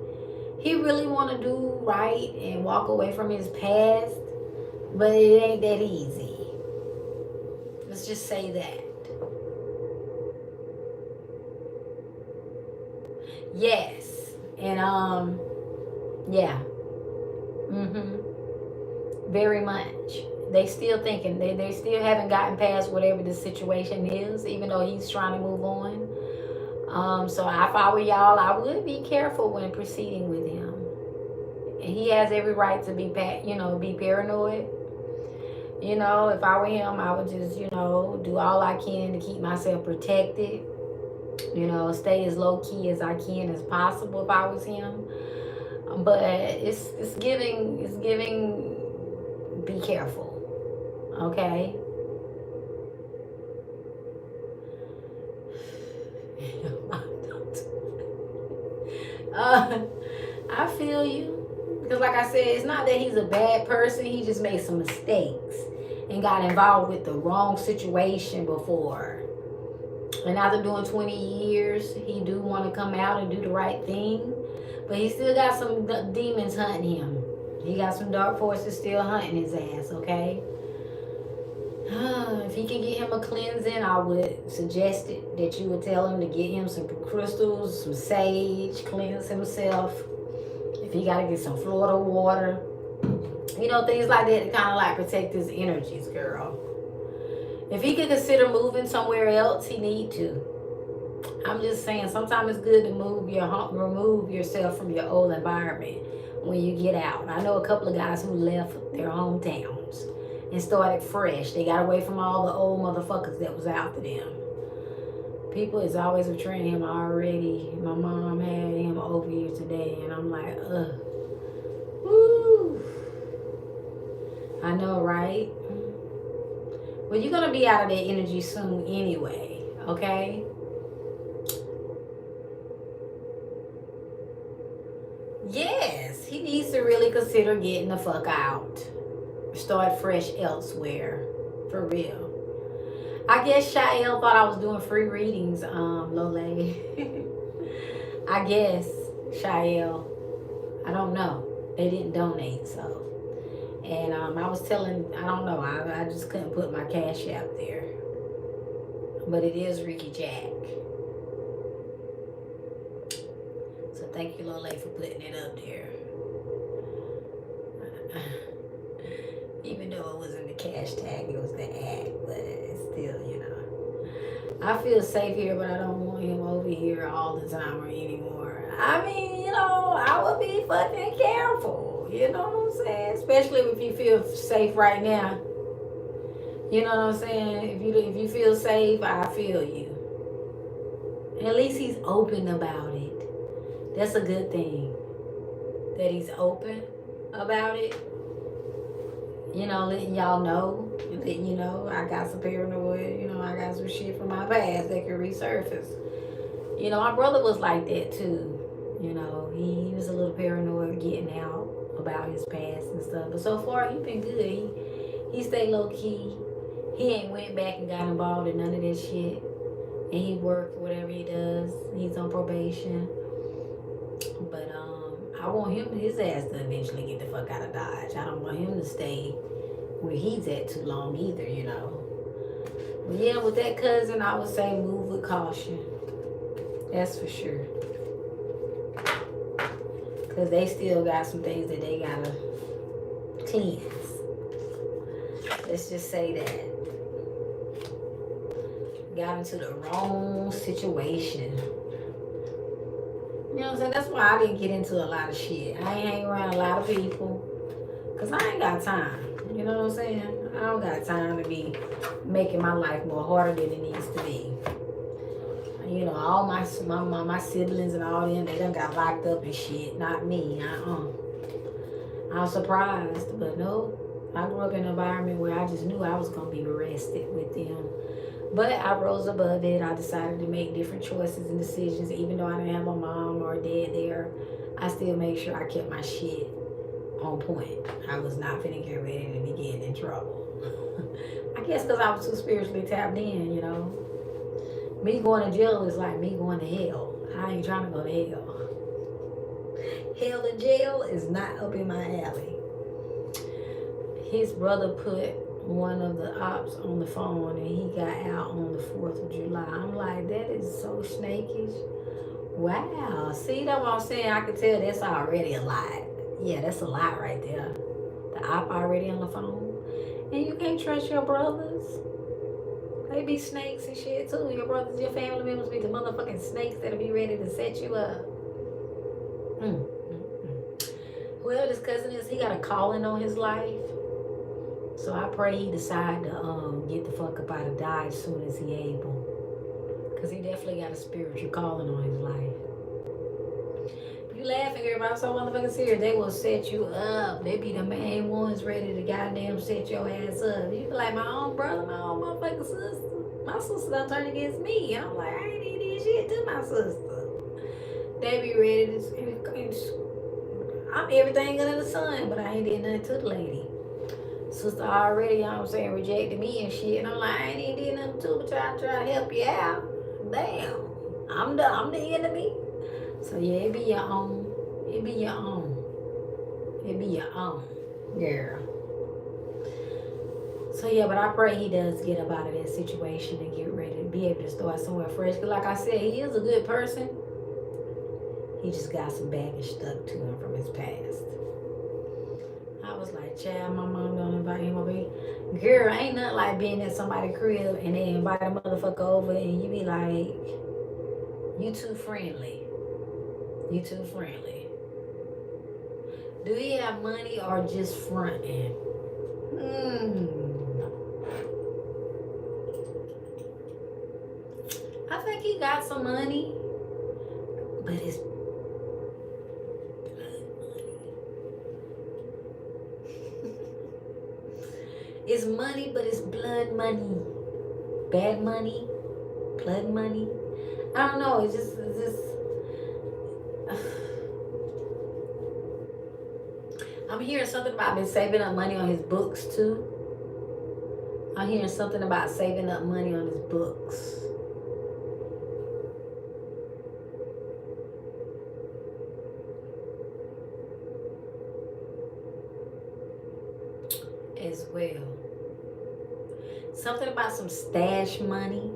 A: really want to do right and walk away from his past, but it ain't that easy. Let's just say that. Yes. And yeah. Very much. They still thinking. They still haven't gotten past whatever the situation is, even though he's trying to move on. So if I were y'all, I would be careful when proceeding with him. And he has every right to be paranoid. If I were him, I would just, do all I can to keep myself protected. Stay as low key as I can as possible if I was him. But it's giving, be careful. Okay? I feel you. Because like I said, it's not that he's a bad person. He just made some mistakes and got involved with the wrong situation before. And after doing 20 years, he do want to come out and do the right thing. But he still got some demons hunting him. He got some dark forces still hunting his ass, okay?
B: If he can get him a cleansing, I would suggest it that you would tell him to get him some crystals, some sage, cleanse himself. If he got to get some Florida water, you know, things like that to kind of like protect his energies, girl. If he could consider moving somewhere else, he need to. I'm just saying, sometimes it's good to remove yourself from your old environment when you get out. I know a couple of guys who left their hometowns and started fresh. They got away from all the old motherfuckers that was after them. People is always betraying him already. My mom had him over here today, and I'm like, ugh. Woo. I know, right? Well, you're going to be out of that energy soon anyway, okay? Yes, he needs to really consider getting the fuck out. Start fresh elsewhere. For real. I guess Shael thought I was doing free readings, Lole. I guess, Shael. I don't know. They didn't donate, so. And I was telling, I don't know, I just couldn't put my cash app there. But it is RekeyJack. So thank you, Lole, for putting it up there. Even though it wasn't the cash tag, it was the ad, but it's still, you know. I feel safe here, but I don't want him over here all the time or anymore. I mean, you know, I would be fucking careful. You know what I'm saying? Especially if you feel safe right now. You know what I'm saying? If you feel safe, I feel you. And at least he's open about it. That's a good thing. That he's open about it. You know, letting y'all know. Letting you know, I got some paranoid, you know, I got some shit from my past that could resurface. You know, my brother was like that too. You know, he was a little paranoid getting out about his past and stuff. But so far, he been good. He stayed low key. He ain't went back and got involved in none of that shit. And he worked whatever he does. He's on probation. But I want his ass to eventually get the fuck out of Dodge. I don't want him to stay where he's at too long either, you know. But yeah, with that cousin, I would say move with caution. That's for sure. Because they still got some things that they gotta cleanse. Let's just say that. Got into the wrong situation. You know what I'm saying? That's why I didn't get into a lot of shit. I ain't hang around a lot of people. Because I ain't got time. You know what I'm saying? I don't got time to be making my life more harder than it needs to be. You know, all my siblings and all them, they done got locked up and shit. Not me. I'm surprised. But no, I grew up in an environment where I just knew I was going to be arrested with them. But I rose above it. I decided to make different choices and decisions. Even though I didn't have my mom or dad there, I still made sure I kept my shit on point. I was not finna get ready to be getting in trouble. I guess because I was too spiritually tapped in, you know. Me going to jail is like me going to hell. I ain't trying to go to hell. Hell and jail is not up in my alley. His brother put one of the ops on the phone and he got out on the 4th of July. I'm like, that is so snakish. Wow. See, that's what I'm saying? I can tell that's already a lot. Yeah, that's a lot right there. The op already on the phone. And you can't trust your brothers. They be snakes and shit too. Your brothers, your family members be the motherfucking snakes that'll be ready to set you up. Whoever this cousin is, he got a calling on his life. So I pray he decide to get the fuck up out of Dodge as soon as he able. Because he definitely got a spiritual calling on his life. You laughing, everybody, so motherfucking serious. They will set you up. They be the main ones ready to goddamn set your ass up. You be like, my own brother, my own motherfucking sister. My sister done turned against me. I'm like, I ain't even did shit to my sister. They be ready to... I'm everything under the sun, but I ain't did nothing to the lady. Sister already, you know what I'm saying, rejected me and shit. And I'm like, I ain't even did nothing to, but try to help you out. Damn. I'm the enemy. So yeah, it be your own. It be your own. It be your own, girl. So yeah, but I pray he does get up out of that situation and get ready to be able to start somewhere fresh. Cause like I said, he is a good person. He just got some baggage stuck to him from his past. I was like, child, my mom don't invite him over here. Girl, ain't nothing like being at somebody's crib and they invite a motherfucker over and you be like, you too friendly. You too friendly. Do he have money or just fronting? I think he got some money, but it's it's money, but it's blood money. Bad money, blood money. I don't know. It's just. I'm hearing something about been saving up money on his books too. I'm hearing something about saving up money on his books. As well. Something about some stash money.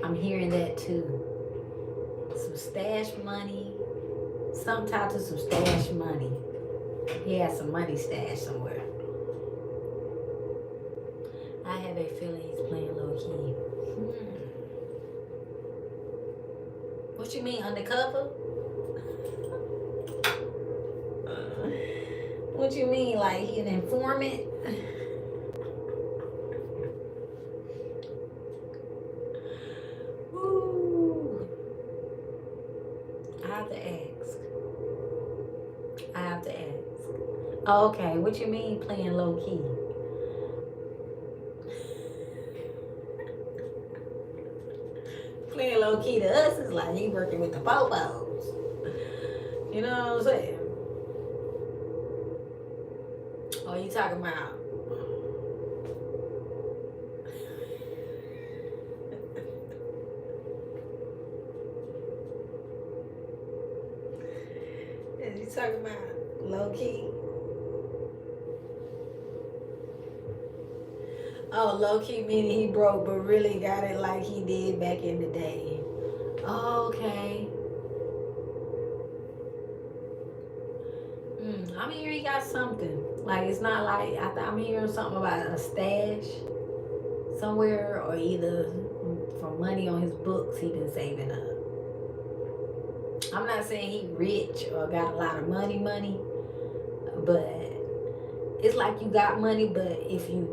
B: I'm hearing that too. Some stash money. Something tied to some stash money. He has some money stashed somewhere. I have a feeling he's playing low key. What you mean, undercover? What you mean, like he an informant? Ooh. I have to ask. Oh, okay, what you mean playing low key? Playing low key to us is like he working with the popos. You know what I'm saying? Oh, you talking about? You talking about low key? Oh, low key meaning he broke, but really got it like he did back in the day. Oh, okay. I'm hearing he got something. Like it's not like I'm hearing something about a stash somewhere, or either from money on his books he been saving up. I'm not saying he rich or got a lot of money, but it's like you got money, but if you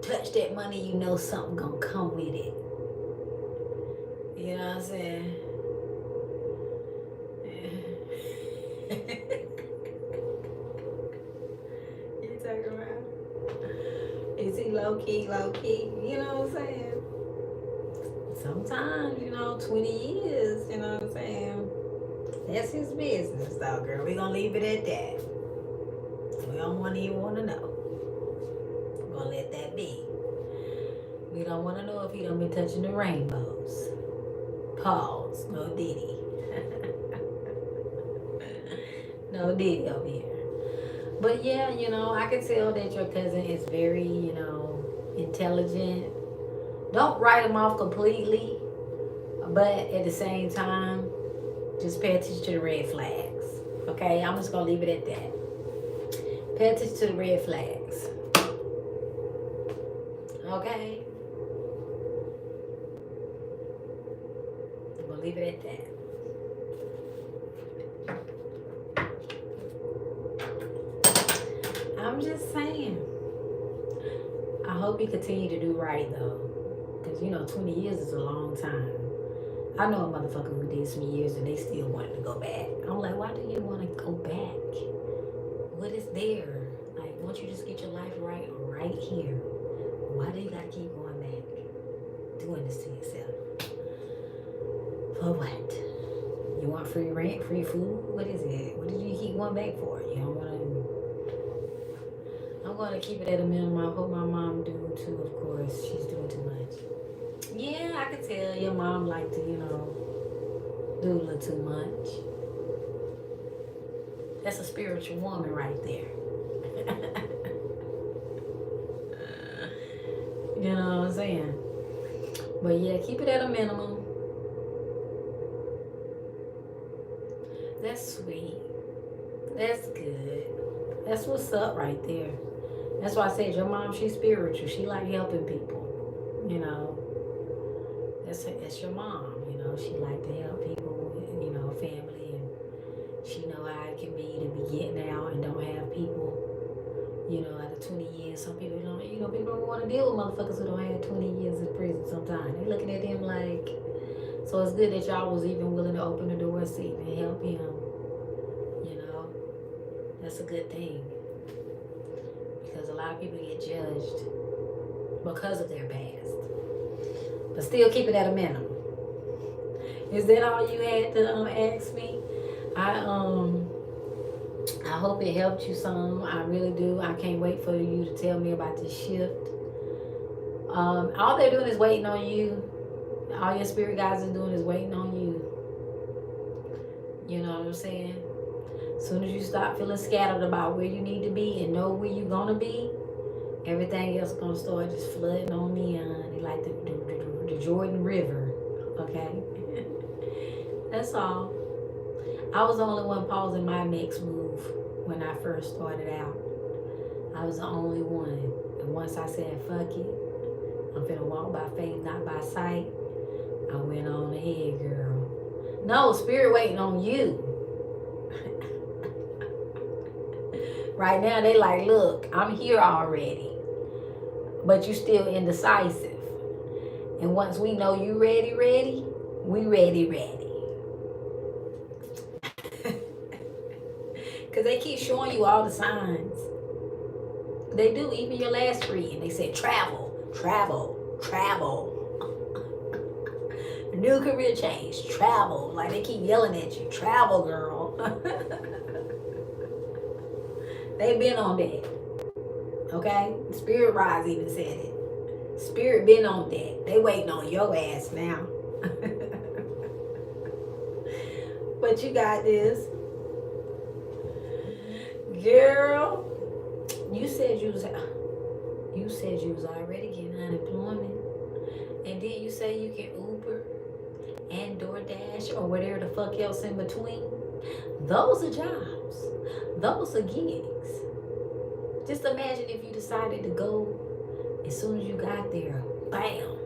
B: touch that money, you know something gonna come with it. You know what I'm saying? You talking about? Is he low key? You know what I'm saying? Sometimes, 20 years, you know what I'm saying? That's his business, though, girl. We gonna leave it at that. We don't even want to know. We're gonna let that be. We don't want to know if he don't be touching the rainbows. Pause. No Diddy. No Diddy over here. But yeah, I can tell that your cousin is very, intelligent. Don't write him off completely, but at the same time, just pay attention to the red flags. Okay, I'm just gonna leave it at that. Pay attention to the red flags. Okay, I'm gonna leave it at that. I'm just saying. I hope you continue to do right though. Because 20 years is a long time. I know a motherfucker who did some years and they still wanted to go back. I'm like, why do you want to go back? What is there? Like, won't you just get your life right here? Why do you gotta keep going back? Doing this to yourself? For what? You want free rent, free food? What is it? What did you keep going back for? You don't want to... I'm going to keep it at a minimum. I hope my mom do too, of course. She's doing too much. Yeah, I can tell your mom like to, do a little too much. That's a spiritual woman right there. You know what I'm saying? But yeah, keep it at a minimum. That's sweet. That's good. That's what's up right there. That's why I said your mom, she's spiritual. She like helping people. You know, that's your mom. You know, she like to help people. You know, family, and she know how it can be to be getting out and don't have people. You know, after 20 years, some people don't. You know, people don't want to deal with motherfuckers who don't have 20 years in prison. Sometimes they looking at them like. So it's good that y'all was even willing to open the door and see and help him. You know, that's a good thing. Because a lot of people get judged because of their past. But still keep it at a minimum. Is that all you had to ask me? I hope it helped you some. I really do. I can't wait for you to tell me about this shift. All they're doing is waiting on you. All your spirit guides are doing is waiting on you. You know what I'm saying? As soon as you stop feeling scattered about where you need to be and know where you're going to be, everything else is going to start just flooding on in. Like the Jordan River. Okay? That's all. I was the only one pausing my next move when I first started out. I was the only one. And once I said, fuck it, I'm finna walk by faith, not by sight, I went on ahead, girl. No, spirit waiting on you. Right now, they like, look, I'm here already. But you still indecisive. And once we know you ready, we ready. Because they keep showing you all the signs. They do, even your last reading. They said travel. New career change, travel. Like they keep yelling at you, travel, girl. They've been on that. Okay? Spirit Rise even said it. Spirit been on that. They waiting on your ass now. But you got this. Girl, you said you was already getting unemployment. And then you say you can Uber and DoorDash or whatever the fuck else in between. Those are jobs. Those are gigs. Just imagine if you decided to go as soon as you got there, bam.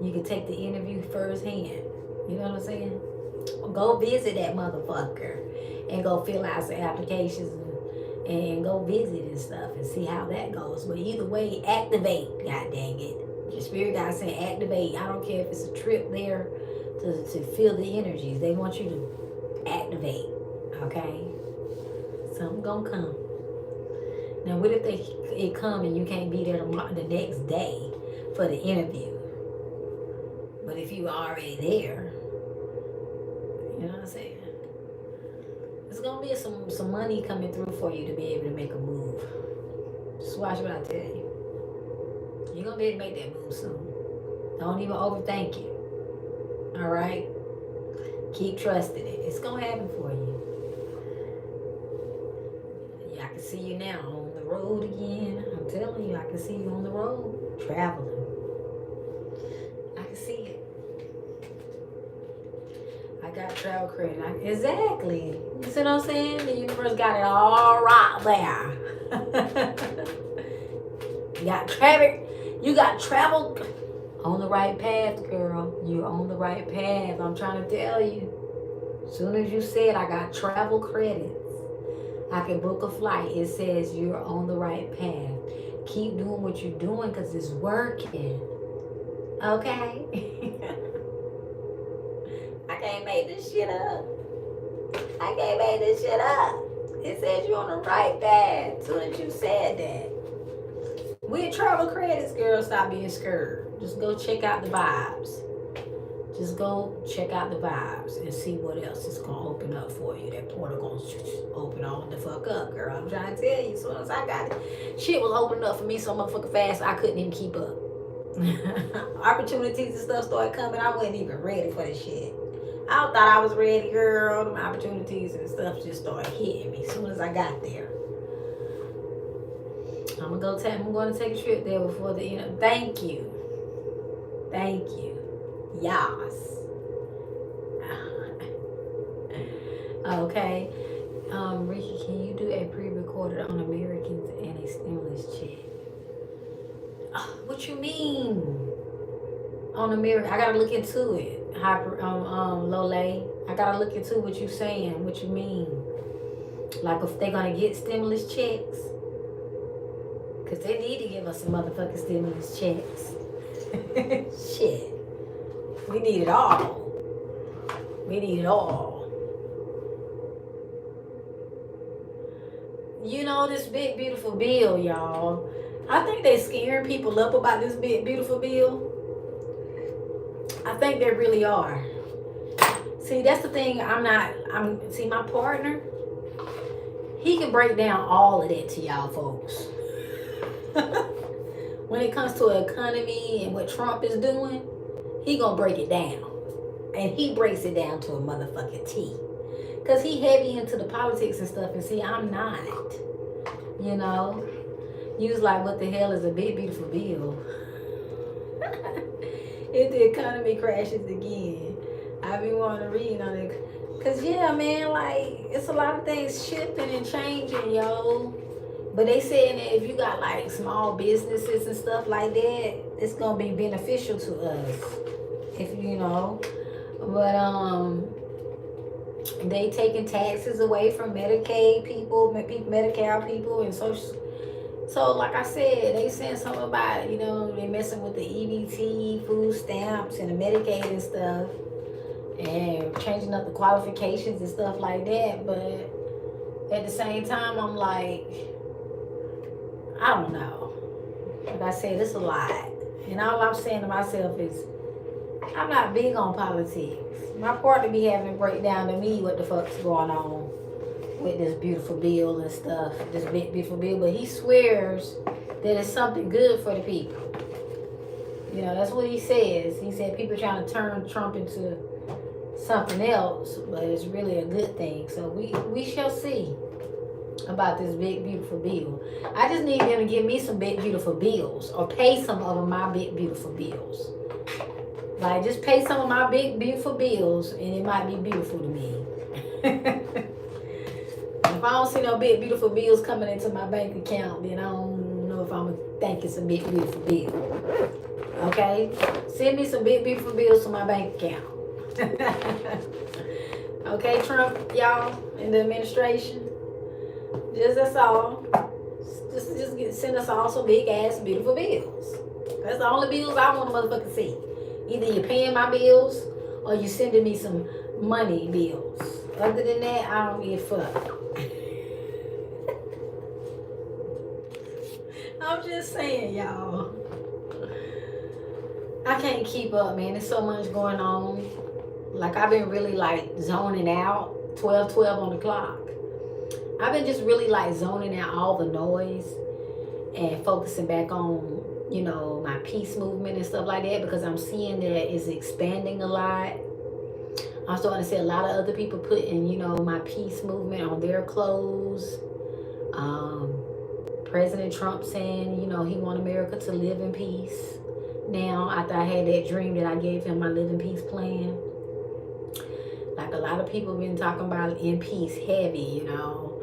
B: You could take the interview firsthand. You know what I'm saying? Go visit that motherfucker and go fill out some applications and go visit and stuff and see how that goes. But either way, activate. God dang it. Your spirit guide saying activate. I don't care if it's a trip there to feel the energies. They want you to activate. Okay? Something gonna come. Now, what if it come and you can't be there the next day for the interview? But if you are already there, you know what I'm saying? There's gonna be some money coming through for you to be able to make a move. Just watch what I tell you. You're gonna be able to make that move soon. Don't even overthink it. All right? Keep trusting it. It's gonna happen for you. Yeah, I can see you now on the road again. I'm telling you, I can see you on the road traveling. I can see it. I got travel credit. Exactly. You see what I'm saying? The universe got it all right there. You got travel on the right path, girl. You're on the right path. I'm trying to tell you. As soon as you said I got travel credits, I can book a flight. It says you're on the right path. Keep doing what you're doing because it's working. Okay? I can't make this shit up. It says you're on the right path. As soon as you said that. With travel credits, girl, stop being scared. Just go check out the vibes. Just go check out the vibes and see what else is going to open up for you. That portal going to open on the fuck up, girl. I'm trying to tell you. As soon as I got it, shit was opening up for me so motherfucking fast I couldn't even keep up. Opportunities and stuff started coming. I wasn't even ready for this shit. I thought I was ready, girl. Them opportunities and stuff just started hitting me as soon as I got there. I'm going to take a trip there before the end. Thank you. Thank you. Yas. Okay. Rekey, can you do a pre-recorded on Americans and a stimulus check? What you mean? On America, I gotta look into it. Lole, I gotta look into what you saying. What you mean? Like if they gonna get stimulus checks? Cause they need to give us some motherfucking stimulus checks. Shit. We need it all. We need it all. You know, this big beautiful bill, y'all. I think they scaring people up about this big beautiful bill. I think they really are. See, that's the thing. See, my partner, he can break down all of that to y'all folks. When it comes to economy and what Trump is doing, he gonna break it down. And he breaks it down to a motherfucking T. Because he heavy into the politics and stuff. And see, I'm not. You know? You was like, what the hell is a big beautiful bill? If the economy crashes again, I be wanting to read on it. Because, yeah, man, like, it's a lot of things shifting and changing, yo. But they saying that if you got, like, small businesses and stuff like that, it's going to be beneficial to us. If, you know. But, they taking taxes away from Medicaid people, Medicare people, and social. So, like I said, they saying something about, you know, they messing with the EBT, food stamps, and the Medicaid and stuff, and changing up the qualifications and stuff like that. But at the same time, I'm like, I don't know. Like I said, it's a lot. And all I'm saying to myself is, I'm not big on politics. My partner be having to break down to me what the fuck's going on with this beautiful bill and stuff, this big beautiful bill. But he swears that it's something good for the people. You know, that's what he says. He said people trying to turn Trump into something else, but it's really a good thing. So we shall see about this big beautiful bill. I just need them to give me some big beautiful bills, or pay some of my big beautiful bills. Like, just pay some of my big beautiful bills, and it might be beautiful to me. If I don't see no big beautiful bills coming into my bank account, then I don't know if I'm gonna think it's a big beautiful bill. Okay? Send me some big beautiful bills to my bank account. Okay, Trump, y'all, in the administration. That's all. Just send us all some big ass beautiful bills. That's the only bills I want to motherfucking see. Either you're paying my bills or you sending me some money bills. Other than that, I don't give a fuck. I'm just saying, y'all. I can't keep up, man. There's so much going on. Like, I've been really, like, zoning out. 12 on the clock. I've been just really, like, zoning out all the noise and focusing back on, you know, my peace movement and stuff like that, because I'm seeing that it's expanding a lot. I'm starting to see a lot of other people putting, you know, my peace movement on their clothes. President Trump saying, you know, he want America to live in peace. Now, after I had that dream that I gave him my live in peace plan. Like, a lot of people have been talking about in peace heavy, you know.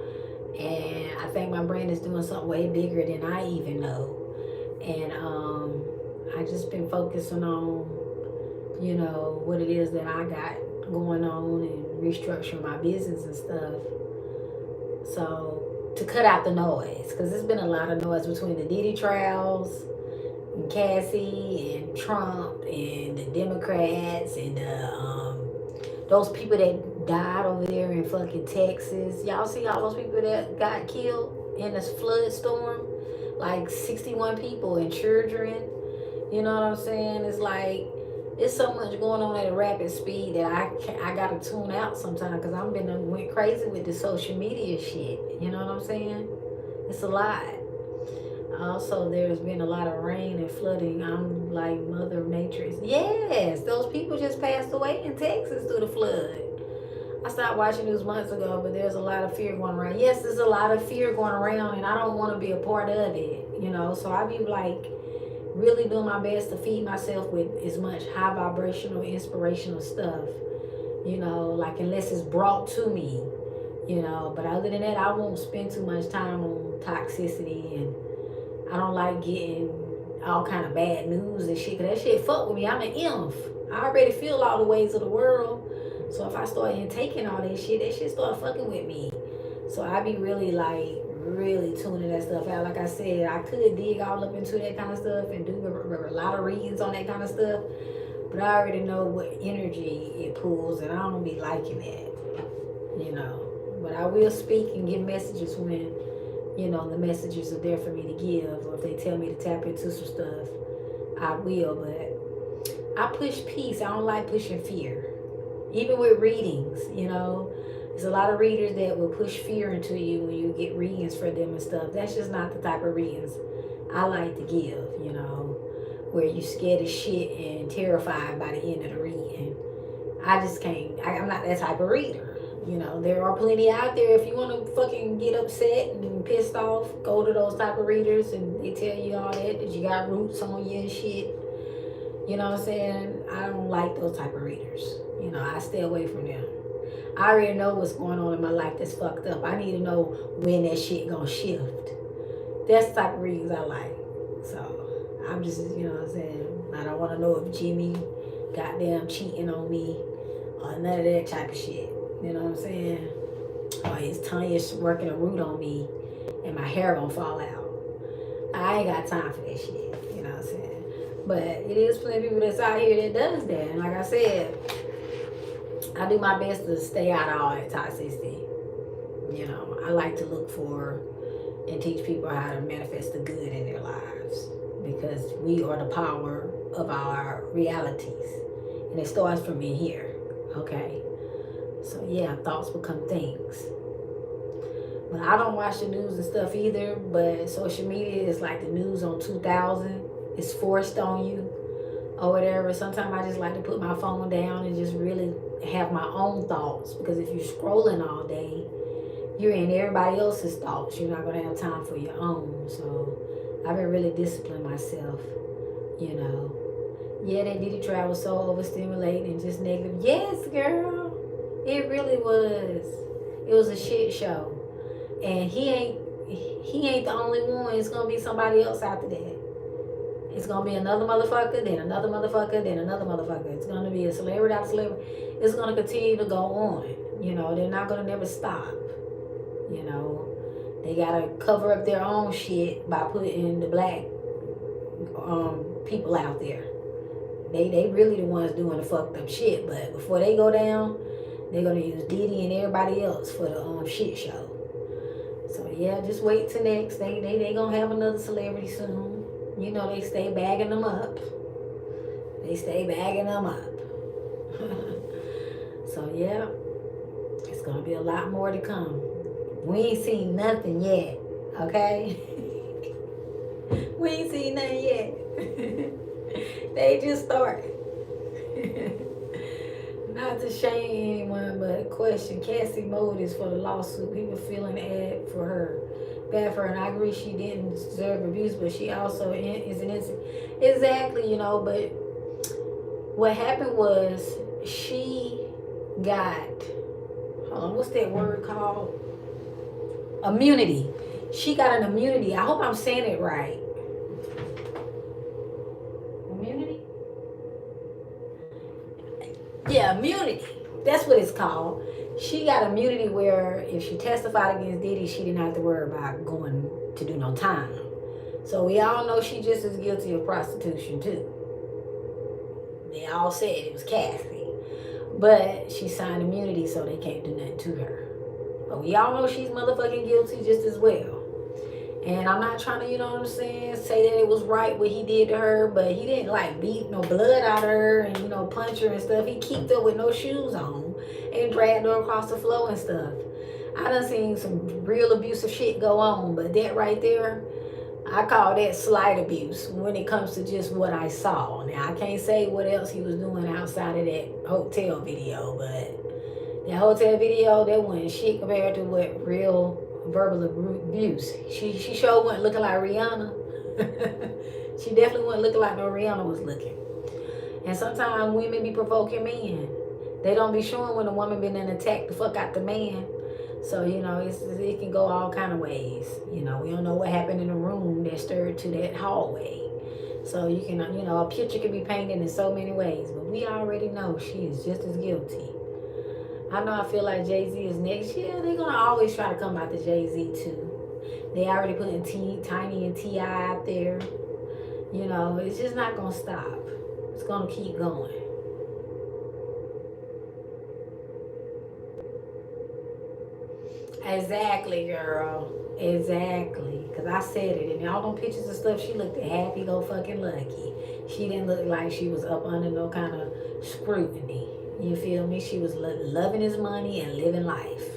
B: And I think my brain is doing something way bigger than I even know. And I just been focusing on, you know, what it is that I got going on and restructuring my business and stuff. So, to cut out the noise, because there's been a lot of noise between the Diddy trials and Cassie and Trump and the Democrats and those people that died over there in fucking Texas. Y'all see all those people that got killed in this flood storm? Like 61 people and children. You know what I'm saying? It's like, it's so much going on at a rapid speed that I gotta tune out sometimes, because I've been went crazy with the social media shit. You know what I'm saying? It's a lot. Also, there's been a lot of rain and flooding. I'm like, Mother Nature is... Yes, those people just passed away in Texas through the flood. I stopped watching news months ago, but there's a lot of fear going around. Yes, there's a lot of fear going around, and I don't want to be a part of it, you know. So I be like really doing my best to feed myself with as much high vibrational, inspirational stuff, you know, like unless it's brought to me, you know. But other than that, I won't spend too much time on toxicity, and I don't like getting all kind of bad news and shit, because that shit fuck with me. I'm an inf. I already feel all the ways of the world. So if I start taking all that shit start fucking with me. So I be really like, really tuning that stuff out. Like I said, I could dig all up into that kind of stuff and do a lot of readings on that kind of stuff. But I already know what energy it pulls, and I don't be liking that, you know. But I will speak and give messages when, you know, the messages are there for me to give, or if they tell me to tap into some stuff, I will. But I push peace. I don't like pushing fear. Even with readings, you know, there's a lot of readers that will push fear into you when you get readings for them and stuff. That's just not the type of readings I like to give, you know, where you scared as shit and terrified by the end of the reading. I just can't. I'm not that type of reader. You know, there are plenty out there. If you want to fucking get upset and pissed off, go to those type of readers, and they tell you all that you got roots on you and shit. You know what I'm saying? I don't like those type of readers. You know, I stay away from them. I already know what's going on in my life that's fucked up. I need to know when that shit gonna shift. That's the type of readings I like. So I'm just, you know what I'm saying? I don't want to know if Jimmy goddamn cheating on me or none of that type of shit. You know what I'm saying? Or is Tanya's working a root on me and my hair gonna fall out? I ain't got time for that shit. You know what I'm saying? But it is plenty of people that's out here that does that. And like I said, I do my best to stay out of all that toxicity. You know, I like to look for and teach people how to manifest the good in their lives, because we are the power of our realities. And it starts from in here. Okay? So yeah, thoughts become things. But I don't watch the news and stuff either, but social media is like the news on 2000. It's forced on you or whatever. Sometimes I just like to put my phone down and just really have my own thoughts, because if you're scrolling all day, you're in everybody else's thoughts. You're not going to have time for your own. So I've been really disciplining myself, you know. Yeah, that Diddy trial was so overstimulating and just negative. Yes, girl. It really was. It was a shit show. And he ain't the only one. It's going to be somebody else after that. It's going to be another motherfucker, then another motherfucker, then another motherfucker. It's going to be a celebrity after celebrity. It's going to continue to go on. You know, they're not going to never stop. You know, they got to cover up their own shit by putting the black people out there. They really the ones doing the fucked up shit. But before they go down, they're going to use Diddy and everybody else for the shit show. So, yeah, just wait till next. They going to have another celebrity soon. You know, they stay bagging them up. So, yeah, it's going to be a lot more to come. We ain't seen nothing yet, okay? We ain't seen nothing yet. They just started. Not to shame anyone, but question Cassie motives for the lawsuit. People feeling bad for her. And I agree she didn't deserve abuse, but she also is an innocent. Exactly, you know, but what happened was she got, hold on, what's that word called? Immunity. She got an immunity. I hope I'm saying it right. Immunity? Yeah, immunity. That's what it's called. She got immunity where if she testified against Diddy, she didn't have to worry about going to do no time. So we all know she just as guilty of prostitution too. They all said it was Kathy. But she signed immunity so they can't do nothing to her. But we all know she's motherfucking guilty just as well. And I'm not trying to, you know what I'm saying, say that it was right what he did to her, but he didn't like beat no blood out of her and, you know, punch her and stuff. He kept her with no shoes on and dragged her across the floor and stuff. I done seen some real abusive shit go on, but that right there, I call that slight abuse when it comes to just what I saw. Now, I can't say what else he was doing outside of that hotel video, but That hotel video, that wasn't shit compared to what real verbal abuse. She sure wasn't looking like Rihanna. She definitely wasn't looking like no Rihanna was looking. And sometimes women be provoking men. They don't be showing when a woman been in attack the fuck out the man. So, you know, it can go all kind of ways. You know, we don't know what happened in the room that stirred to that hallway. So you can, you know, a picture can be painted in so many ways. But we already know she is just as guilty. I know I feel like Jay-Z is next. Yeah, they're going to always try to come out to Jay-Z too. They already putting Tiny and T.I. out there. You know, it's just not going to stop. It's going to keep going. Exactly, girl. Exactly. Because I said it. And all them pictures and stuff, she looked happy go fucking lucky. She didn't look like she was up under no kind of scrutiny. You feel me? She was loving his money and living life.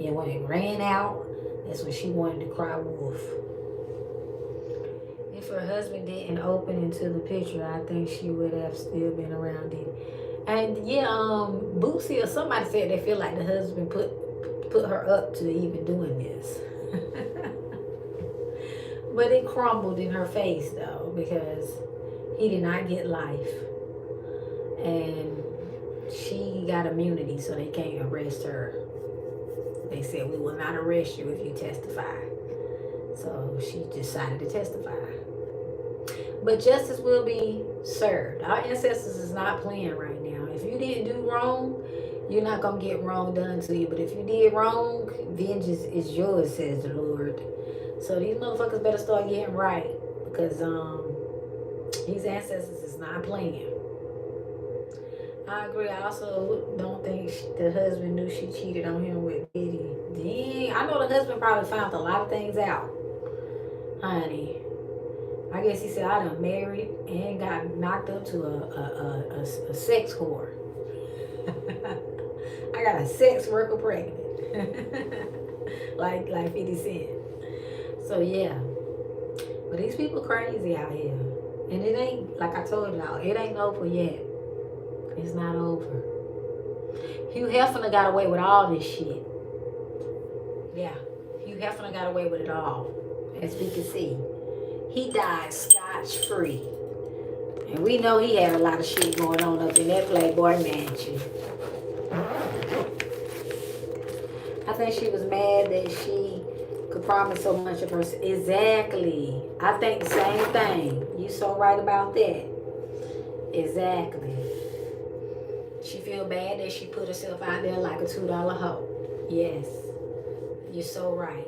B: And when it ran out, that's when she wanted to cry wolf. If her husband didn't open into the picture, I think she would have still been around it. And yeah, Boosie or somebody said they feel like the husband put her up to even doing this. But it crumbled in her face though, because he did not get life. And she got immunity, so they can't arrest her. They said, we will not arrest you if you testify. So she decided to testify. But justice will be served. Our ancestors is not playing right now. If you didn't do wrong, you're not going to get wrong done to you. But if you did wrong, vengeance is yours, says the Lord. So these motherfuckers better start getting right. Because these ancestors is not playing. I agree. I also don't think the husband knew she cheated on him with Diddy. Dang, I know the husband probably found a lot of things out. Honey. I guess he said, I done married and got knocked up to a sex whore. I got a sex worker pregnant. like 50 Cent. So yeah. But these people crazy out here. And it ain't, like I told y'all, it ain't over yet. It's not over. Hugh Hefner got away with all this shit. Yeah. Hugh Hefner got away with it all. As we can see. He died scotch-free. And we know he had a lot of shit going on up in that Playboy mansion. I think she was mad that she could promise so much of herself. Exactly. I think the same thing. You so right about that. Exactly. She feel bad that she put herself out there like a $2 hoe. Yes. You're so right.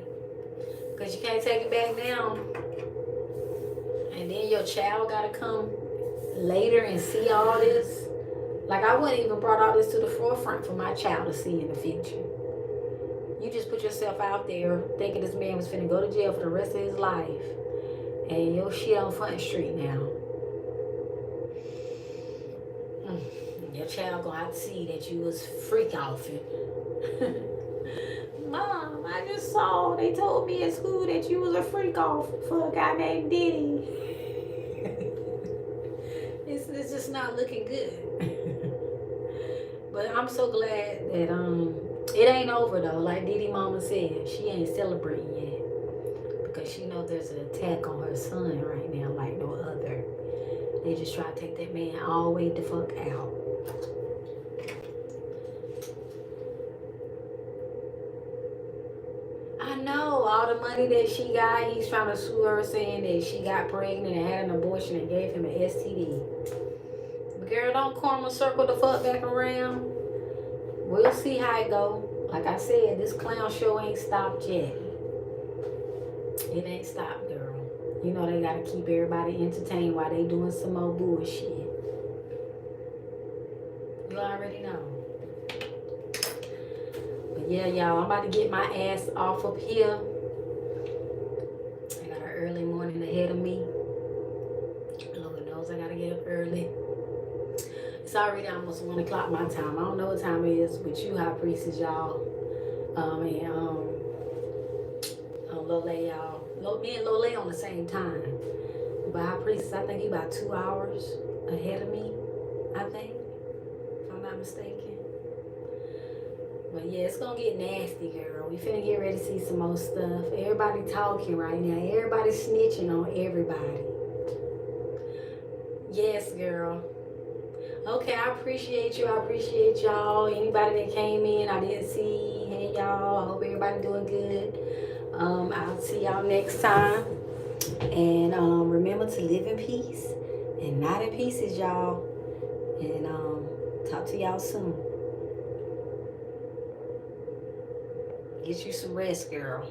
B: Because you can't take it back now. And then your child got to come later and see all this. Like, I wouldn't even brought all this to the forefront for my child to see in the future. You just put yourself out there thinking this man was finna go to jail for the rest of his life. And your shit on Front Street now. Your child gonna have to see that you was freak offing. Mom, I just saw, they told me at school that you was a freak off for a guy named Diddy. It's just not looking good. But I'm so glad that it ain't over though. Like Diddy mama said, she ain't celebrating yet. Because she knows there's an attack on her son right now like no other. They just try to take that man all the way the fuck out. I know all the money that she got, he's trying to sue her saying that she got pregnant and had an abortion and gave him an STD. Girl, don't karma circle the fuck back around. We'll see how it go. Like I said, this clown show ain't stopped yet. It ain't stopped, girl. You know they gotta keep everybody entertained while they doing some more bullshit. You already know. But yeah, y'all, I'm about to get my ass off up here. I got an early morning ahead of me. Lord knows I gotta get up early. It's already almost 1 o'clock my time. I don't know what time it is with you high priestess, y'all. Lole, y'all. Me and Lole on the same time. But high priestess, I think he about 2 hours ahead of me. I think, if I'm not mistaken. But yeah, it's gonna get nasty, girl. We finna get ready to see some more stuff. Everybody talking right now. Everybody snitching on everybody. Yes, girl. Okay, I appreciate you. I appreciate y'all. Anybody that came in, I didn't see. Hey, y'all. I hope everybody doing good. I'll see y'all next time. And remember to live in peace and not in pieces, y'all. And talk to y'all soon. Get you some rest, girl.